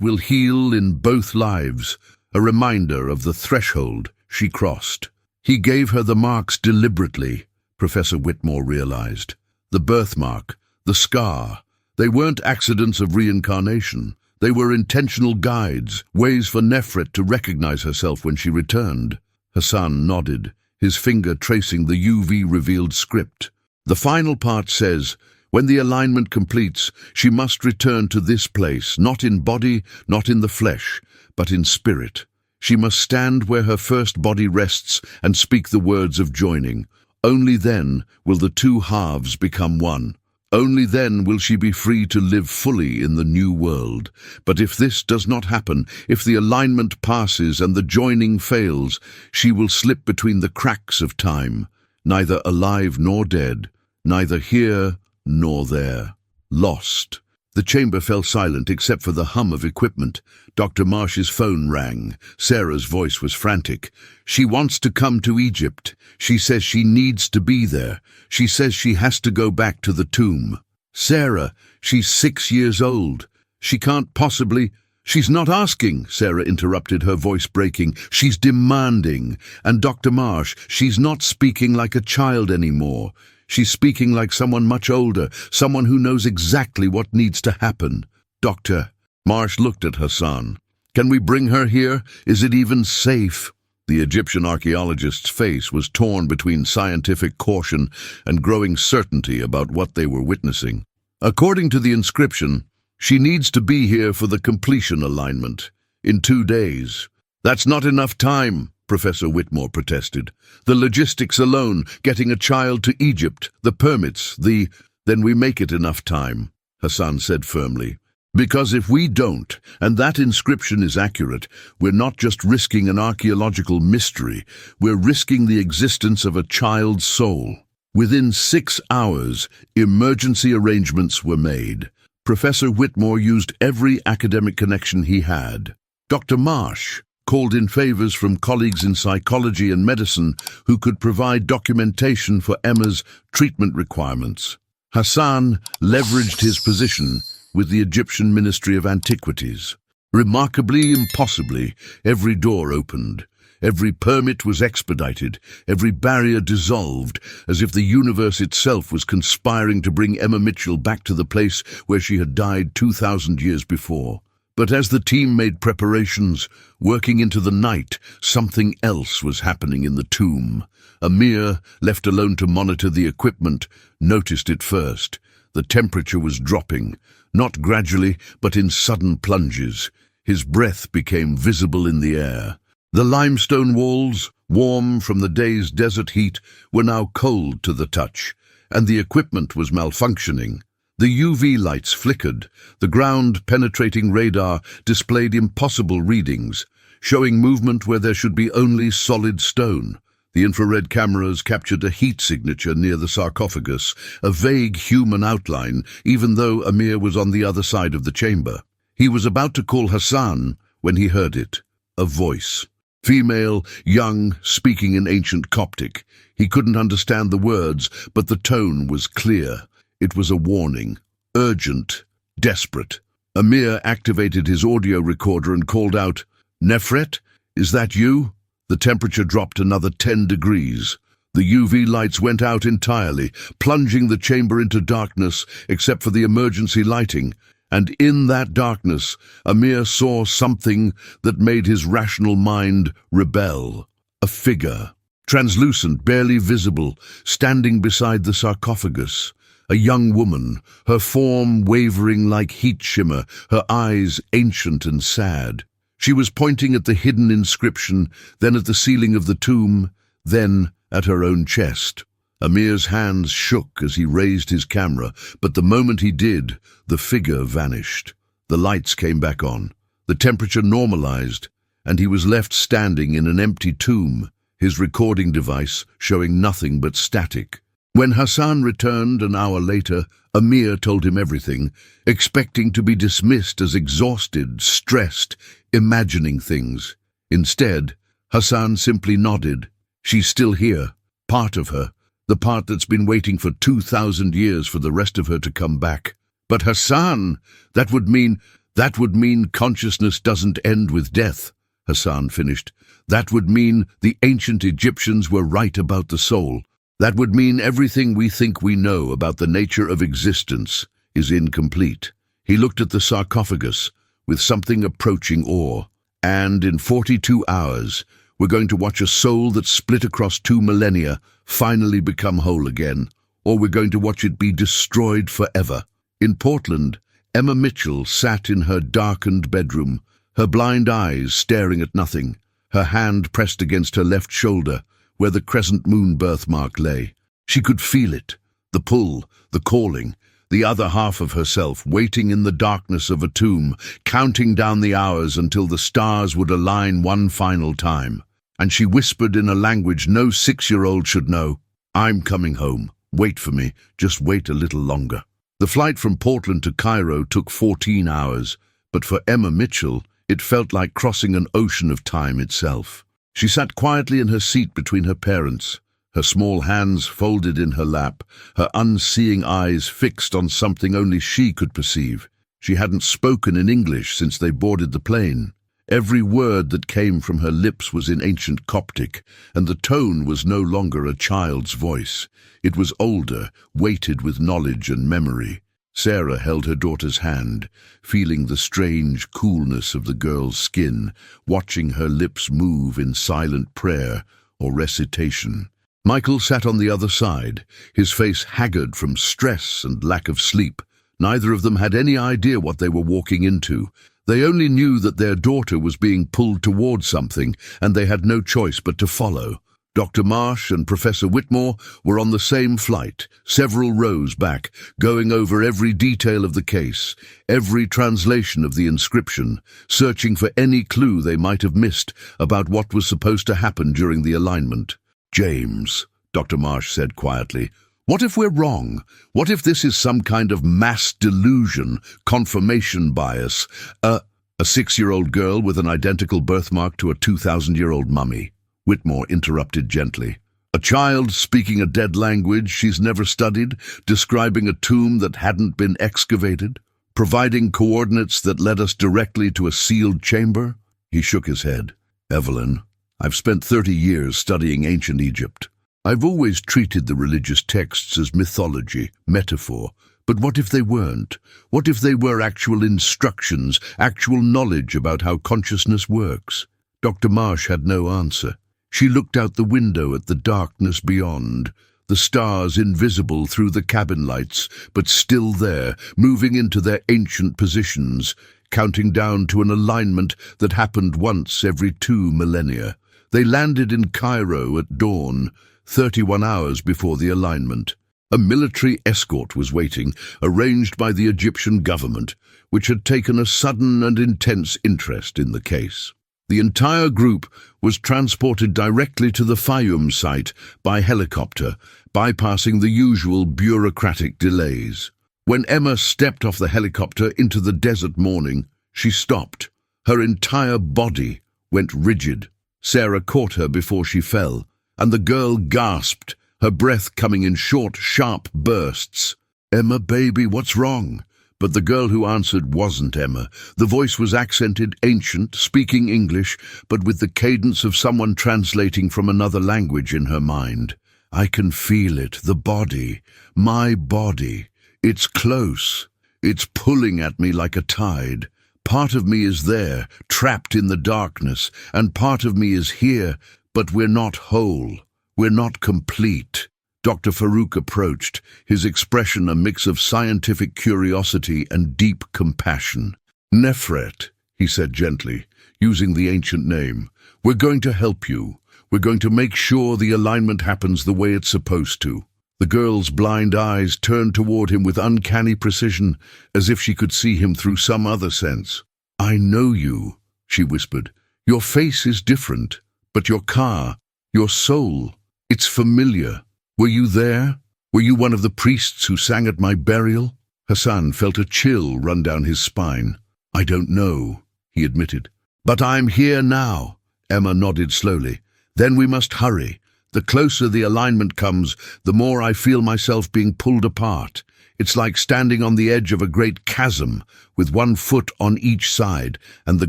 will heal in both lives, a reminder of the threshold she crossed. He gave her the marks deliberately, Professor Whitmore realized. The birthmark, the scar, they weren't accidents of reincarnation. They were intentional guides, ways for Nefret to recognize herself when she returned. Hassan nodded, his finger tracing the UV-revealed script. The final part says, when the alignment completes, she must return to this place, not in body, not in the flesh, but in spirit. She must stand where her first body rests and speak the words of joining. Only then will the two halves become one. Only then will she be free to live fully in the new world. But if this does not happen, if the alignment passes and the joining fails, she will slip between the cracks of time, neither alive nor dead, neither here nor there. Lost. The chamber fell silent except for the hum of equipment. Dr. Marsh's phone rang. Sarah's voice was frantic. She wants to come to Egypt. She says she needs to be there. She says she has to go back to the tomb. Sarah, she's 6 years old. She can't possibly... She's not asking, Sarah interrupted, her voice breaking. She's demanding. And Dr. Marsh, she's not speaking like a child anymore. She's speaking like someone much older, someone who knows exactly what needs to happen. Doctor, Marsh looked at Hassan. Can we bring her here? Is it even safe? The Egyptian archaeologist's face was torn between scientific caution and growing certainty about what they were witnessing. According to the inscription, she needs to be here for the completion alignment, in 2 days. That's not enough time, Professor Whitmore protested. The logistics alone, getting a child to Egypt, the permits, Then we make it enough time, Hassan said firmly. Because if we don't, and that inscription is accurate, we're not just risking an archaeological mystery, we're risking the existence of a child's soul. Within 6 hours, emergency arrangements were made. Professor Whitmore used every academic connection he had. Dr. Marsh called in favors from colleagues in psychology and medicine who could provide documentation for Emma's treatment requirements. Hassan leveraged his position with the Egyptian Ministry of Antiquities. Remarkably, impossibly, every door opened. Every permit was expedited, every barrier dissolved, as if the universe itself was conspiring to bring Emma Mitchell back to the place where she had died 2,000 years before. But as the team made preparations, working into the night, something else was happening in the tomb. Amir, left alone to monitor the equipment, noticed it first. The temperature was dropping, not gradually, but in sudden plunges. His breath became visible in the air. The limestone walls, warm from the day's desert heat, were now cold to the touch, and the equipment was malfunctioning. The UV lights flickered. The ground-penetrating radar displayed impossible readings, showing movement where there should be only solid stone. The infrared cameras captured a heat signature near the sarcophagus, a vague human outline, even though Amir was on the other side of the chamber. He was about to call Hassan when he heard it. A voice. Female, young, speaking in ancient Coptic. He couldn't understand the words, but the tone was clear. It was a warning. Urgent. Desperate. Amir activated his audio recorder and called out, "Nefret, is that you?" The temperature dropped another 10 degrees. The UV lights went out entirely, plunging the chamber into darkness except for the emergency lighting. And in that darkness, Amir saw something that made his rational mind rebel. A figure, translucent, barely visible, standing beside the sarcophagus. A young woman, her form wavering like heat shimmer, her eyes ancient and sad. She was pointing at the hidden inscription, then at the ceiling of the tomb, then at her own chest. Amir's hands shook as he raised his camera, but the moment he did, the figure vanished. The lights came back on. The temperature normalized, and he was left standing in an empty tomb, his recording device showing nothing but static. When Hassan returned an hour later, Amir told him everything, expecting to be dismissed as exhausted, stressed, imagining things. Instead, Hassan simply nodded. She's still here, part of her, The part that's been waiting for 2,000 years for the rest of her to come back. But Hassan, that would mean consciousness doesn't end with death, Hassan finished. That would mean the ancient Egyptians were right about the soul. That would mean everything we think we know about the nature of existence is incomplete. He looked at the sarcophagus with something approaching awe. And in 42 hours, we're going to watch a soul that split across 2 millennia finally become whole again, or we're going to watch it be destroyed forever. In Portland, Emma Mitchell sat in her darkened bedroom, her blind eyes staring at nothing, her hand pressed against her left shoulder, where the crescent moon birthmark lay. She could feel it, the pull, the calling, the other half of herself waiting in the darkness of a tomb, counting down the hours until the stars would align one final time. And she whispered in a language no 6-year-old should know, "I'm coming home. Wait for me. Just wait a little longer." The flight from Portland to Cairo took 14 hours, but for Emma Mitchell, it felt like crossing an ocean of time itself. She sat quietly in her seat between her parents, her small hands folded in her lap, her unseeing eyes fixed on something only she could perceive. She hadn't spoken in English since they boarded the plane. Every word that came from her lips was in ancient Coptic, and the tone was no longer a child's voice. It was older, weighted with knowledge and memory. Sarah held her daughter's hand, feeling the strange coolness of the girl's skin, watching her lips move in silent prayer or recitation. Michael sat on the other side, his face haggard from stress and lack of sleep. Neither of them had any idea what they were walking into. They only knew that their daughter was being pulled towards something, and they had no choice but to follow. Dr. Marsh and Professor Whitmore were on the same flight, several rows back, going over every detail of the case, every translation of the inscription, searching for any clue they might have missed about what was supposed to happen during the alignment. "James," Dr. Marsh said quietly, "what if we're wrong? What if this is some kind of mass delusion, confirmation bias, a 6-year-old girl with an identical birthmark to a 2,000-year-old mummy?" Whitmore interrupted gently. "A child speaking a dead language she's never studied, describing a tomb that hadn't been excavated, providing coordinates that led us directly to a sealed chamber?" He shook his head. "Evelyn, I've spent 30 years studying ancient Egypt. I've always treated the religious texts as mythology, metaphor. But what if they weren't? What if they were actual instructions, actual knowledge about how consciousness works?" Dr. Marsh had no answer. She looked out the window at the darkness beyond, the stars invisible through the cabin lights, but still there, moving into their ancient positions, counting down to an alignment that happened once every 2 millennia. They landed in Cairo at dawn, 31 hours before the alignment. A military escort was waiting, arranged by the Egyptian government, which had taken a sudden and intense interest in the case. The entire group was transported directly to the Fayum site by helicopter, bypassing the usual bureaucratic delays. When Emma stepped off the helicopter into the desert morning, she stopped. Her entire body went rigid. Sarah caught her before she fell, and the girl gasped, her breath coming in short, sharp bursts. "Emma, baby, what's wrong?" But the girl who answered wasn't Emma. The voice was accented, ancient, speaking English, but with the cadence of someone translating from another language in her mind. "I can feel it, the body, my body. It's close. It's pulling at me like a tide. Part of me is there, trapped in the darkness, and part of me is here, but we're not whole. We're not complete." Dr. Farouk approached, his expression a mix of scientific curiosity and deep compassion. "Nefret," he said gently, using the ancient name, "we're going to help you. We're going to make sure the alignment happens the way it's supposed to." The girl's blind eyes turned toward him with uncanny precision, as if she could see him through some other sense. "I know you," she whispered. "Your face is different, but your car, your soul, it's familiar. Were you there? Were you one of the priests who sang at my burial?" Hassan felt a chill run down his spine. "I don't know," he admitted. "But I'm here now." Emma nodded slowly. "Then we must hurry. The closer the alignment comes, the more I feel myself being pulled apart. It's like standing on the edge of a great chasm, with one foot on each side, and the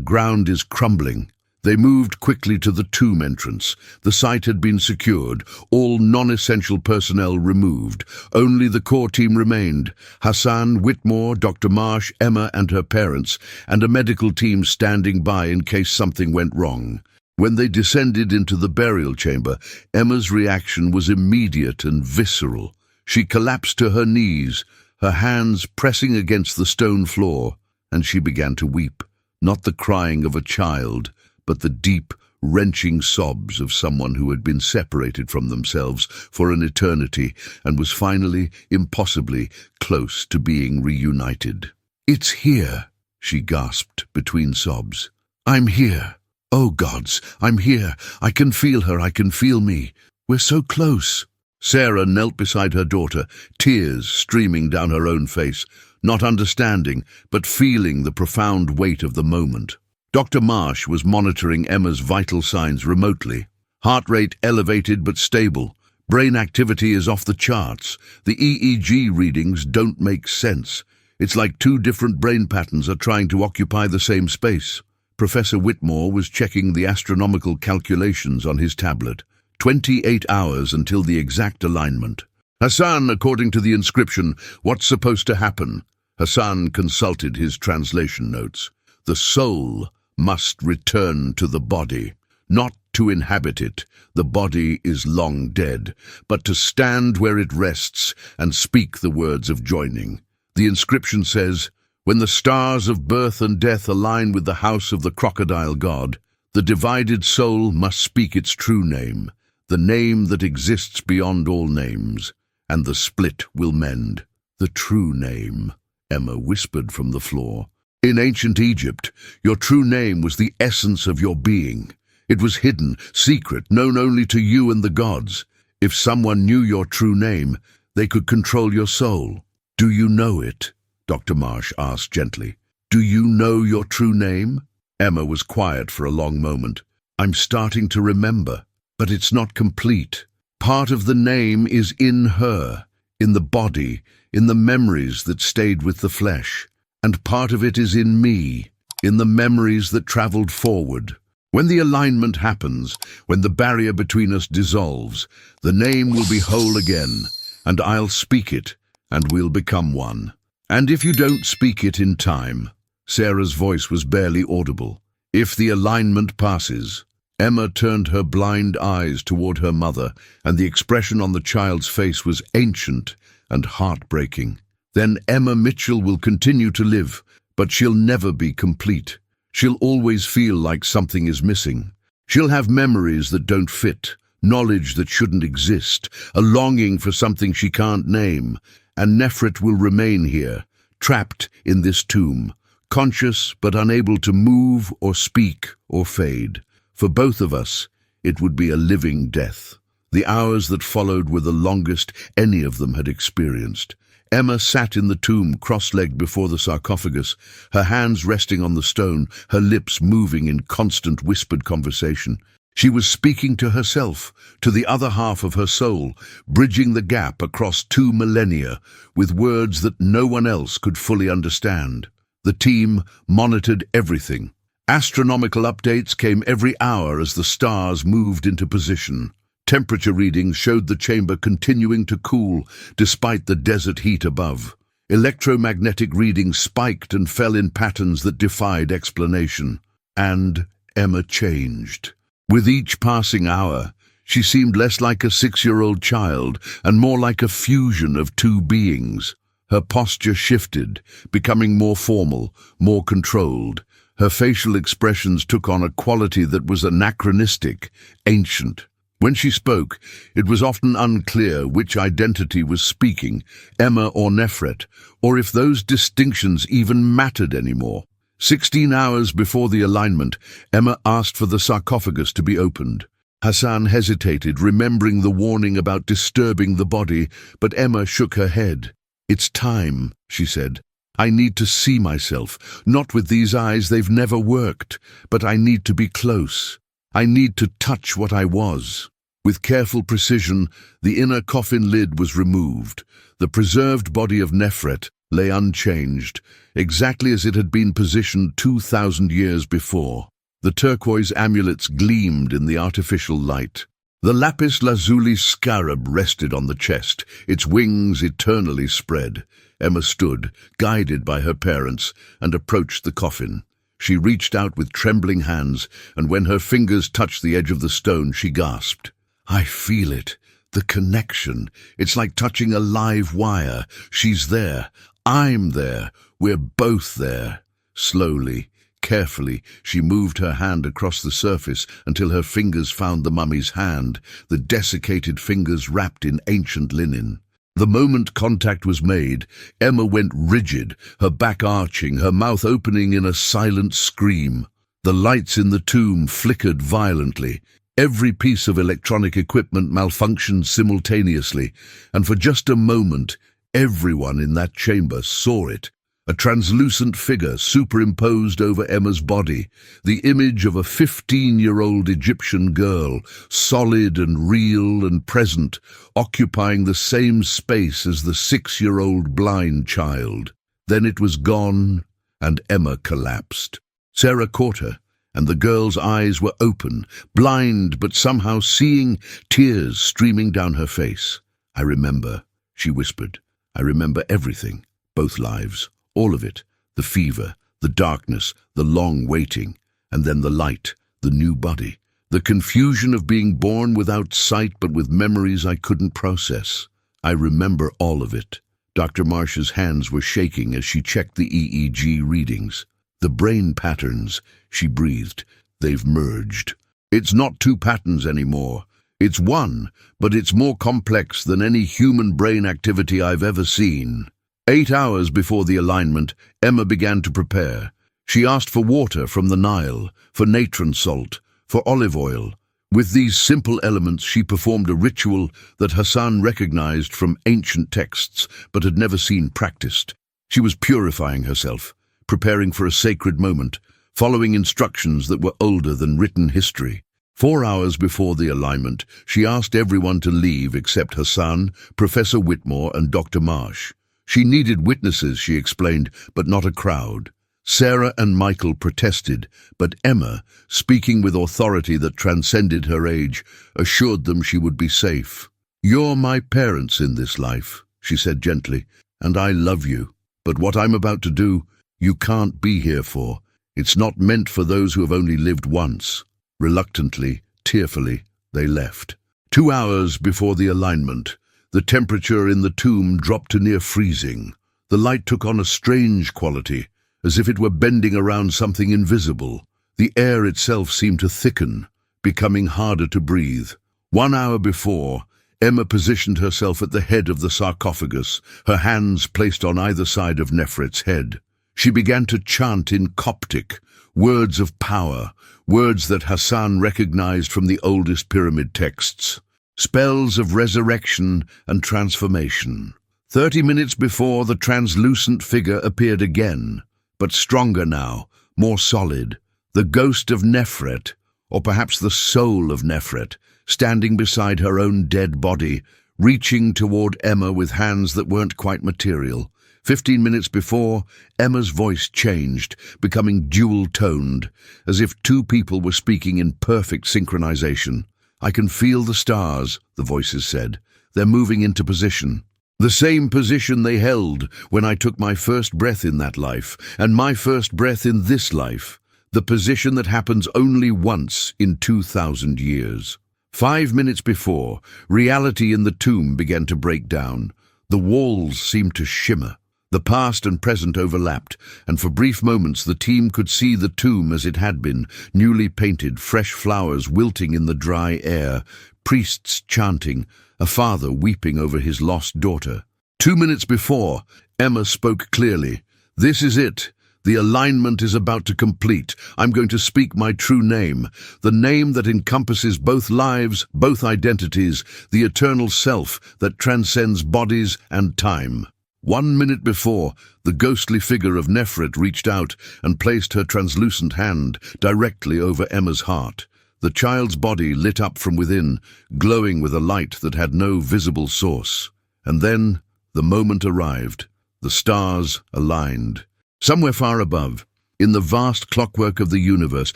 ground is crumbling. They moved quickly to the tomb entrance. The site had been secured, all non-essential personnel removed. Only the core team remained: Hassan, Whitmore, Dr. Marsh, Emma and her parents, and a medical team standing by in case something went wrong. When they descended into the burial chamber, Emma's reaction was immediate and visceral. She collapsed to her knees, her hands pressing against the stone floor, and she began to weep, not the crying of a child, but the deep, wrenching sobs of someone who had been separated from themselves for an eternity and was finally, impossibly, close to being reunited. "It's here," she gasped between sobs. "I'm here. Oh gods, I'm here. I can feel her, I can feel me. We're so close." Sarah knelt beside her daughter, tears streaming down her own face, not understanding, but feeling the profound weight of the moment. Dr. Marsh was monitoring Emma's vital signs remotely. Heart rate elevated but stable. Brain activity is off the charts. The EEG readings don't make sense. It's like two different brain patterns are trying to occupy the same space. Professor Whitmore was checking the astronomical calculations on his tablet. 28 hours until the exact alignment. "Hassan, according to the inscription, what's supposed to happen?" Hassan consulted his translation notes. "The soul must return to the body, not to inhabit it. The body is long dead, but to stand where it rests and speak the words of joining." The inscription says, "When the stars of birth and death align with the house of the crocodile god, the divided soul must speak its true name, the name that exists beyond all names, and the split will mend." "The true name," Emma whispered from the floor. "In ancient Egypt, your true name was the essence of your being. It was hidden, secret, known only to you and the gods. If someone knew your true name, they could control your soul." "Do you know it?" Dr. Marsh asked gently. "Do you know your true name?" Emma was quiet for a long moment. "I'm starting to remember, but it's not complete. Part of the name is in her, in the body, in the memories that stayed with the flesh. And part of it is in me, in the memories that traveled forward. When the alignment happens, when the barrier between us dissolves, the name will be whole again, and I'll speak it, and we'll become one. And if you don't speak it in time," Sarah's voice was barely audible, "if the alignment passes." Emma turned her blind eyes toward her mother, and the expression on the child's face was ancient and heartbreaking. "Then Emma Mitchell will continue to live, but she'll never be complete. She'll always feel like something is missing. She'll have memories that don't fit, knowledge that shouldn't exist, a longing for something she can't name. And Nefret will remain here, trapped in this tomb, conscious but unable to move or speak or fade. For both of us, it would be a living death. The hours that followed were the longest any of them had experienced. Emma sat in the tomb, cross-legged before the sarcophagus, her hands resting on the stone, her lips moving in constant whispered conversation. She was speaking to herself, to the other half of her soul, bridging the gap across 2 millennia, with words that no one else could fully understand. The team monitored everything. Astronomical updates came every hour as the stars moved into position. Temperature readings showed the chamber continuing to cool despite the desert heat above. Electromagnetic readings spiked and fell in patterns that defied explanation. And Emma changed. With each passing hour, she seemed less like a 6-year-old child and more like a fusion of two beings. Her posture shifted, becoming more formal, more controlled. Her facial expressions took on a quality that was anachronistic, ancient. When she spoke, it was often unclear which identity was speaking, Emma or Nefret, or if those distinctions even mattered anymore. 16 hours before the alignment, Emma asked for the sarcophagus to be opened. Hassan hesitated, remembering the warning about disturbing the body, but Emma shook her head. "It's time," she said. "I need to see myself. Not with these eyes, they've never worked. But I need to be close. I need to touch what I was." With careful precision, the inner coffin lid was removed. The preserved body of Nefret lay unchanged, exactly as it had been positioned 2,000 years before. The turquoise amulets gleamed in the artificial light. The lapis lazuli scarab rested on the chest, its wings eternally spread. Emma stood, guided by her parents, and approached the coffin. She reached out with trembling hands, and when her fingers touched the edge of the stone, she gasped. "I feel it. The connection. It's like touching a live wire. She's there. I'm there. We're both there." Slowly, carefully, she moved her hand across the surface until her fingers found the mummy's hand, the desiccated fingers wrapped in ancient linen. The moment contact was made, Emma went rigid, her back arching, her mouth opening in a silent scream. The lights in the tomb flickered violently. Every piece of electronic equipment malfunctioned simultaneously, and for just a moment, everyone in that chamber saw it. A translucent figure superimposed over Emma's body, the image of a 15-year-old Egyptian girl, solid and real and present, occupying the same space as the 6-year-old blind child. Then it was gone, and Emma collapsed. Sarah caught her, and the girl's eyes were open, blind but somehow seeing, tears streaming down her face. "I remember," she whispered. "I remember everything, both lives, all of it, the fever, the darkness, the long waiting, and then the light, the new body, the confusion of being born without sight but with memories I couldn't process. I remember all of it." Dr. Marsh's hands were shaking as she checked the EEG readings. "The brain patterns," she breathed. "They've merged. It's not two patterns anymore. It's one, but it's more complex than any human brain activity I've ever seen." 8 hours before the alignment, Emma began to prepare. She asked for water from the Nile, for natron salt, for olive oil. With these simple elements, she performed a ritual that Hassan recognized from ancient texts but had never seen practiced. She was purifying herself, preparing for a sacred moment, following instructions that were older than written history. 4 hours before the alignment, she asked everyone to leave except Hassan, Professor Whitmore, and Dr. Marsh. She needed witnesses, she explained, but not a crowd. Sarah and Michael protested, but Emma, speaking with authority that transcended her age, assured them she would be safe. "You're my parents in this life," she said gently, "and I love you. But what I'm about to do, you can't be here for. It's not meant for those who have only lived once." Reluctantly, tearfully, they left. 2 hours before the alignment, the temperature in the tomb dropped to near freezing. The light took on a strange quality, as if it were bending around something invisible. The air itself seemed to thicken, becoming harder to breathe. 1 hour before, Emma positioned herself at the head of the sarcophagus, her hands placed on either side of Nefret's head. She began to chant in Coptic, words of power, words that Hassan recognized from the oldest pyramid texts. Spells of resurrection and transformation. 30 minutes before, the translucent figure appeared again, but stronger now, more solid. The ghost of Nefret, or perhaps the soul of Nefret, standing beside her own dead body, reaching toward Emma with hands that weren't quite material. 15 minutes before, Emma's voice changed, becoming dual-toned, as if two people were speaking in perfect synchronization. "I can feel the stars," the voices said. "They're moving into position. The same position they held when I took my first breath in that life, and my first breath in this life. The position that happens only once in 2,000 years." 5 minutes before, reality in the tomb began to break down. The walls seemed to shimmer. The past and present overlapped, and for brief moments the team could see the tomb as it had been, newly painted, fresh flowers wilting in the dry air, priests chanting, a father weeping over his lost daughter. 2 minutes before, Emma spoke clearly. "This is it. The alignment is about to complete. I'm going to speak my true name, the name that encompasses both lives, both identities, the eternal self that transcends bodies and time." 1 minute before, the ghostly figure of Nefret reached out and placed her translucent hand directly over Emma's heart. The child's body lit up from within, glowing with a light that had no visible source. And then the moment arrived. The stars aligned. Somewhere far above, in the vast clockwork of the universe,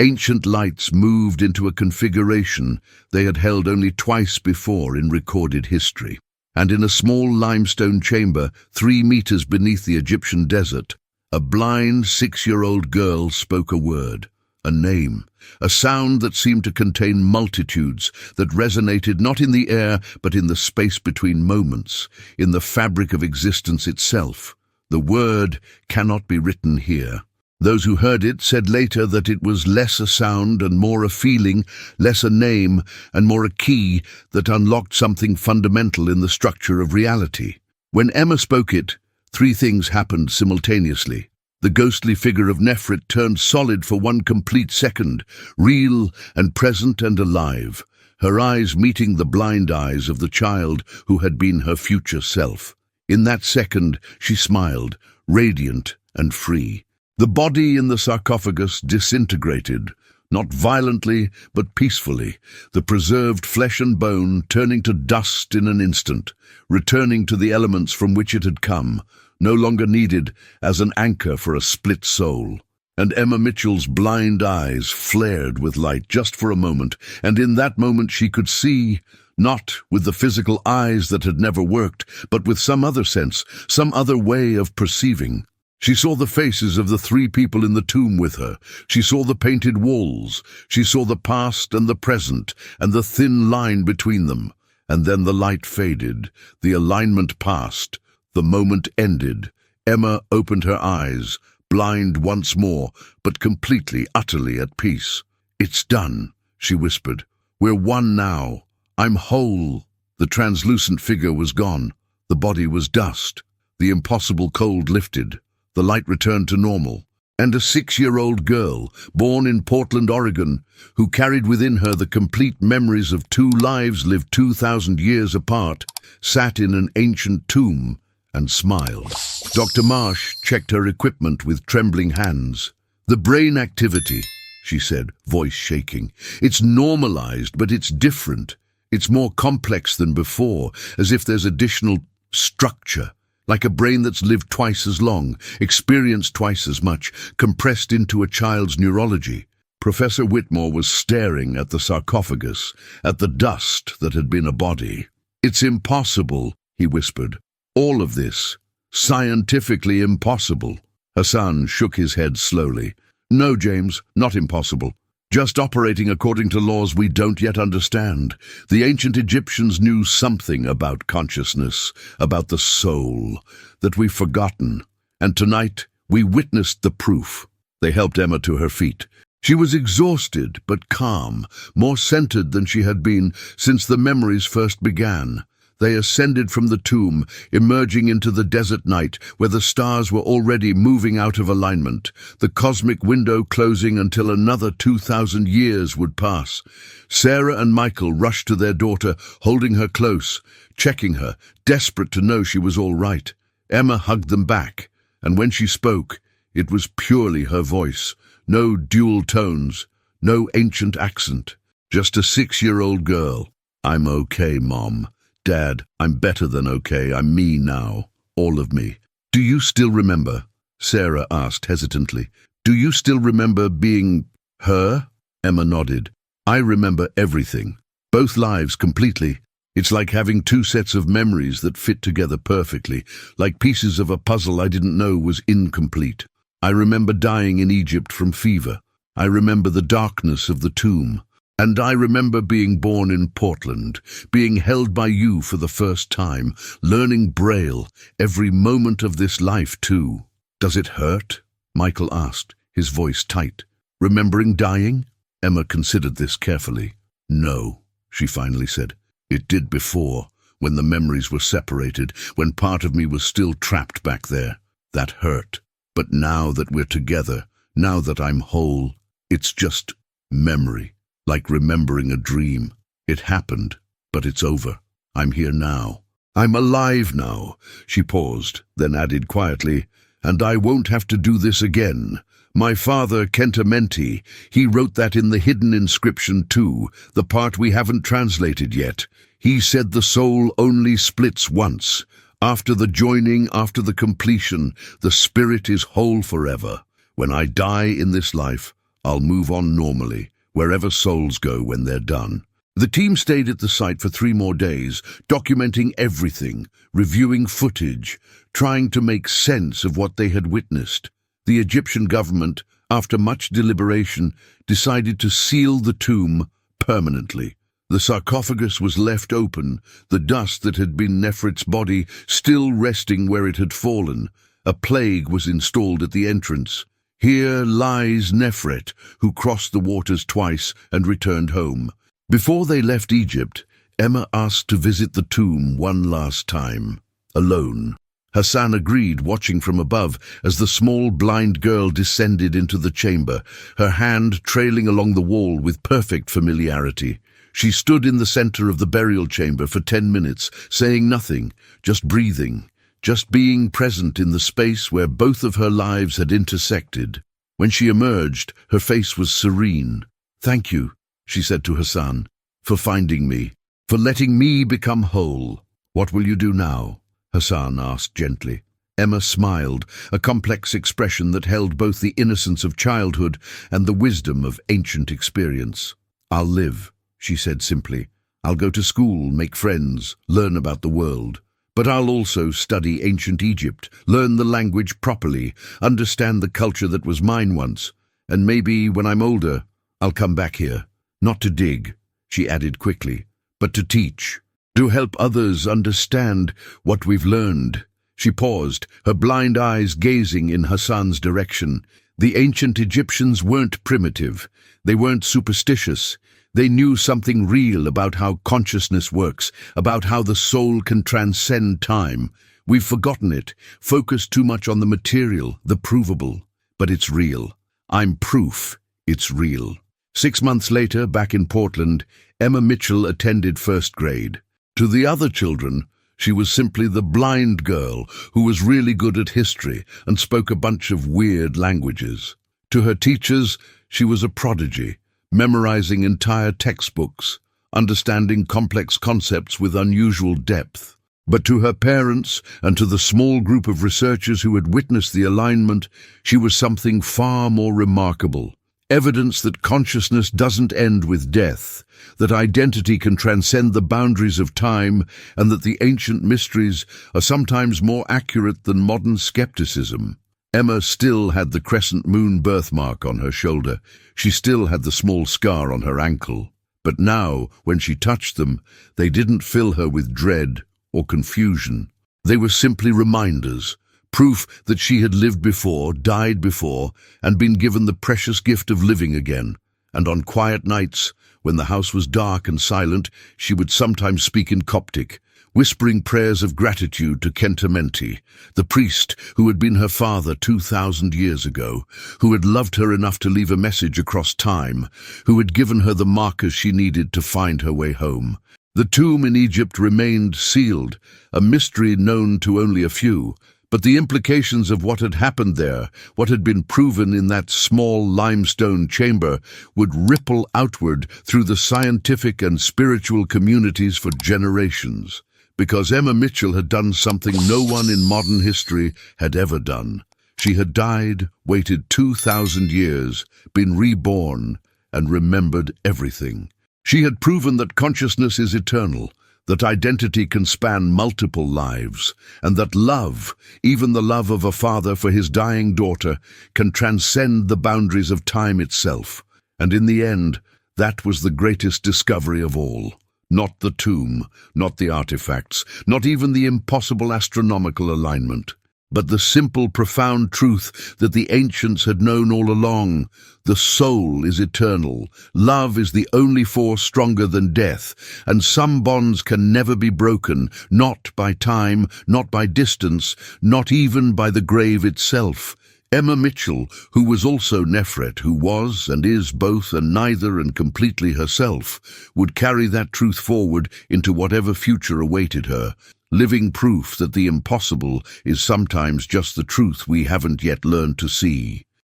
ancient lights moved into a configuration they had held only twice before in recorded history. And in a small limestone chamber, 3 meters beneath the Egyptian desert, a blind 6-year-old girl spoke a word, a name, a sound that seemed to contain multitudes, that resonated not in the air but in the space between moments, in the fabric of existence itself. The word cannot be written here. Those who heard it said later that it was less a sound and more a feeling, less a name and more a key that unlocked something fundamental in the structure of reality. When Emma spoke it, 3 things happened simultaneously. The ghostly figure of Nefret turned solid for 1 complete second, real and present and alive, her eyes meeting the blind eyes of the child who had been her future self. In that second, she smiled, radiant and free. The body in the sarcophagus disintegrated, not violently but peacefully, the preserved flesh and bone turning to dust in an instant, returning to the elements from which it had come, no longer needed as an anchor for a split soul. And Emma Mitchell's blind eyes flared with light just for a moment, and in that moment she could see, not with the physical eyes that had never worked, but with some other sense, some other way of perceiving. She saw the faces of the 3 people in the tomb with her. She saw the painted walls. She saw the past and the present, and the thin line between them. And then the light faded, the alignment passed, the moment ended. Emma opened her eyes, blind once more, but completely, utterly at peace. "It's done," she whispered. "We're one now. I'm whole." The translucent figure was gone. The body was dust. The impossible cold lifted. The light returned to normal. And a 6-year-old girl, born in Portland, Oregon, who carried within her the complete memories of 2 lives lived 2,000 years apart, sat in an ancient tomb and smiled. Dr. Marsh checked her equipment with trembling hands. "The brain activity," she said, voice shaking. "It's normalized, but it's different. It's more complex than before, as if there's additional structure. Like a brain that's lived twice as long, experienced twice as much, compressed into a child's neurology." Professor Whitmore was staring at the sarcophagus, at the dust that had been a body. "It's impossible," he whispered. "All of this. Scientifically impossible." Hassan shook his head slowly. "No, James, not impossible. Just operating according to laws we don't yet understand. The ancient Egyptians knew something about consciousness, about the soul, that we've forgotten. And tonight we witnessed the proof." They helped Emma to her feet. She was exhausted but calm, more centered than she had been since the memories first began. They ascended from the tomb, emerging into the desert night where the stars were already moving out of alignment, the cosmic window closing until another 2,000 years would pass. Sarah and Michael rushed to their daughter, holding her close, checking her, desperate to know she was all right. Emma hugged them back, and when she spoke, it was purely her voice, no dual tones, no ancient accent, just a 6-year-old girl. "I'm okay, Mom. Dad, I'm better than okay. I'm me now. All of me." "Do you still remember?" Sarah asked hesitantly. "Do you still remember being her?" Emma nodded. "I remember everything. Both lives completely. It's like having 2 sets of memories that fit together perfectly, like pieces of a puzzle I didn't know was incomplete. I remember dying in Egypt from fever. I remember the darkness of the tomb. And I remember being born in Portland, being held by you for the first time, learning Braille, every moment of this life too." "Does it hurt?" Michael asked, his voice tight. "Remembering dying?" Emma considered this carefully. "No," she finally said. "It did before, when the memories were separated, when part of me was still trapped back there. That hurt. But now that we're together, now that I'm whole, it's just memory. Like remembering a dream. It happened, but it's over. I'm here now. I'm alive now." She paused, then added quietly, "And I won't have to do this again. My father, Kentamenti, he wrote that in the hidden inscription too, the part we haven't translated yet. He said the soul only splits once. After the joining, after the completion, the spirit is whole forever. When I die in this life, I'll move on normally, wherever souls go when they're done. The team stayed at the site for 3 more days, documenting everything, reviewing footage, trying to make sense of what they had witnessed. The Egyptian government, after much deliberation, decided to seal the tomb permanently. The sarcophagus was left open, the dust that had been Nefret's body still resting where it had fallen. A plaque was installed at the entrance. Here lies Nefret, who crossed the waters twice and returned home. Before they left Egypt, Emma asked to visit the tomb one last time, alone. Hassan agreed, watching from above as the small blind girl descended into the chamber, her hand trailing along the wall with perfect familiarity. She stood in the center of the burial chamber for 10 minutes, saying nothing, just breathing, just being present in the space where both of her lives had intersected. When she emerged, her face was serene. "Thank you," she said to Hassan, "for finding me, for letting me become whole." "What will you do now?" Hassan asked gently. Emma smiled, a complex expression that held both the innocence of childhood and the wisdom of ancient experience. "I'll live," she said simply. "I'll go to school, make friends, learn about the world. But I'll also study ancient Egypt, learn the language properly, understand the culture that was mine once. And maybe, when I'm older, I'll come back here. Not to dig," she added quickly, "but to teach, to help others understand what we've learned." She paused, her blind eyes gazing in Hassan's direction. The ancient Egyptians weren't primitive. They weren't superstitious. They knew something real about how consciousness works, about how the soul can transcend time. We've forgotten it, focused too much on the material, the provable. But it's real. I'm proof it's real. 6 months later, back in Portland, Emma Mitchell attended 1st grade. To the other children, she was simply the blind girl who was really good at history and spoke a bunch of weird languages. To her teachers, she was a prodigy, memorizing entire textbooks, understanding complex concepts with unusual depth. But to her parents and to the small group of researchers who had witnessed the alignment, she was something far more remarkable. Evidence that consciousness doesn't end with death, that identity can transcend the boundaries of time, and that the ancient mysteries are sometimes more accurate than modern skepticism. Emma still had the crescent moon birthmark on her shoulder. She still had the small scar on her ankle. But now, when she touched them, they didn't fill her with dread or confusion. They were simply reminders, proof that she had lived before, died before, and been given the precious gift of living again. And on quiet nights, when the house was dark and silent, she would sometimes speak in Coptic, whispering prayers of gratitude to Kentamenti, the priest who had been her father 2,000 years ago, who had loved her enough to leave a message across time, who had given her the markers she needed to find her way home. The tomb in Egypt remained sealed, a mystery known to only a few, but the implications of what had happened there, what had been proven in that small limestone chamber, would ripple outward through the scientific and spiritual communities for generations. Because Emma Mitchell had done something no one in modern history had ever done. She had died, waited 2,000 years, been reborn, and remembered everything. She had proven that consciousness is eternal, that identity can span multiple lives, and that love, even the love of a father for his dying daughter, can transcend the boundaries of time itself. And in the end, that was the greatest discovery of all. Not the tomb, not the artifacts, not even the impossible astronomical alignment, but the simple, profound truth that the ancients had known all along. The soul is eternal. Love is the only force stronger than death, and some bonds can never be broken, not by time, not by distance, not even by the grave itself. Emma Mitchell, who was also Nefret, who was and is both and neither and completely herself, would carry that truth forward into whatever future awaited her, living proof that the impossible is sometimes just the truth we haven't yet learned to see.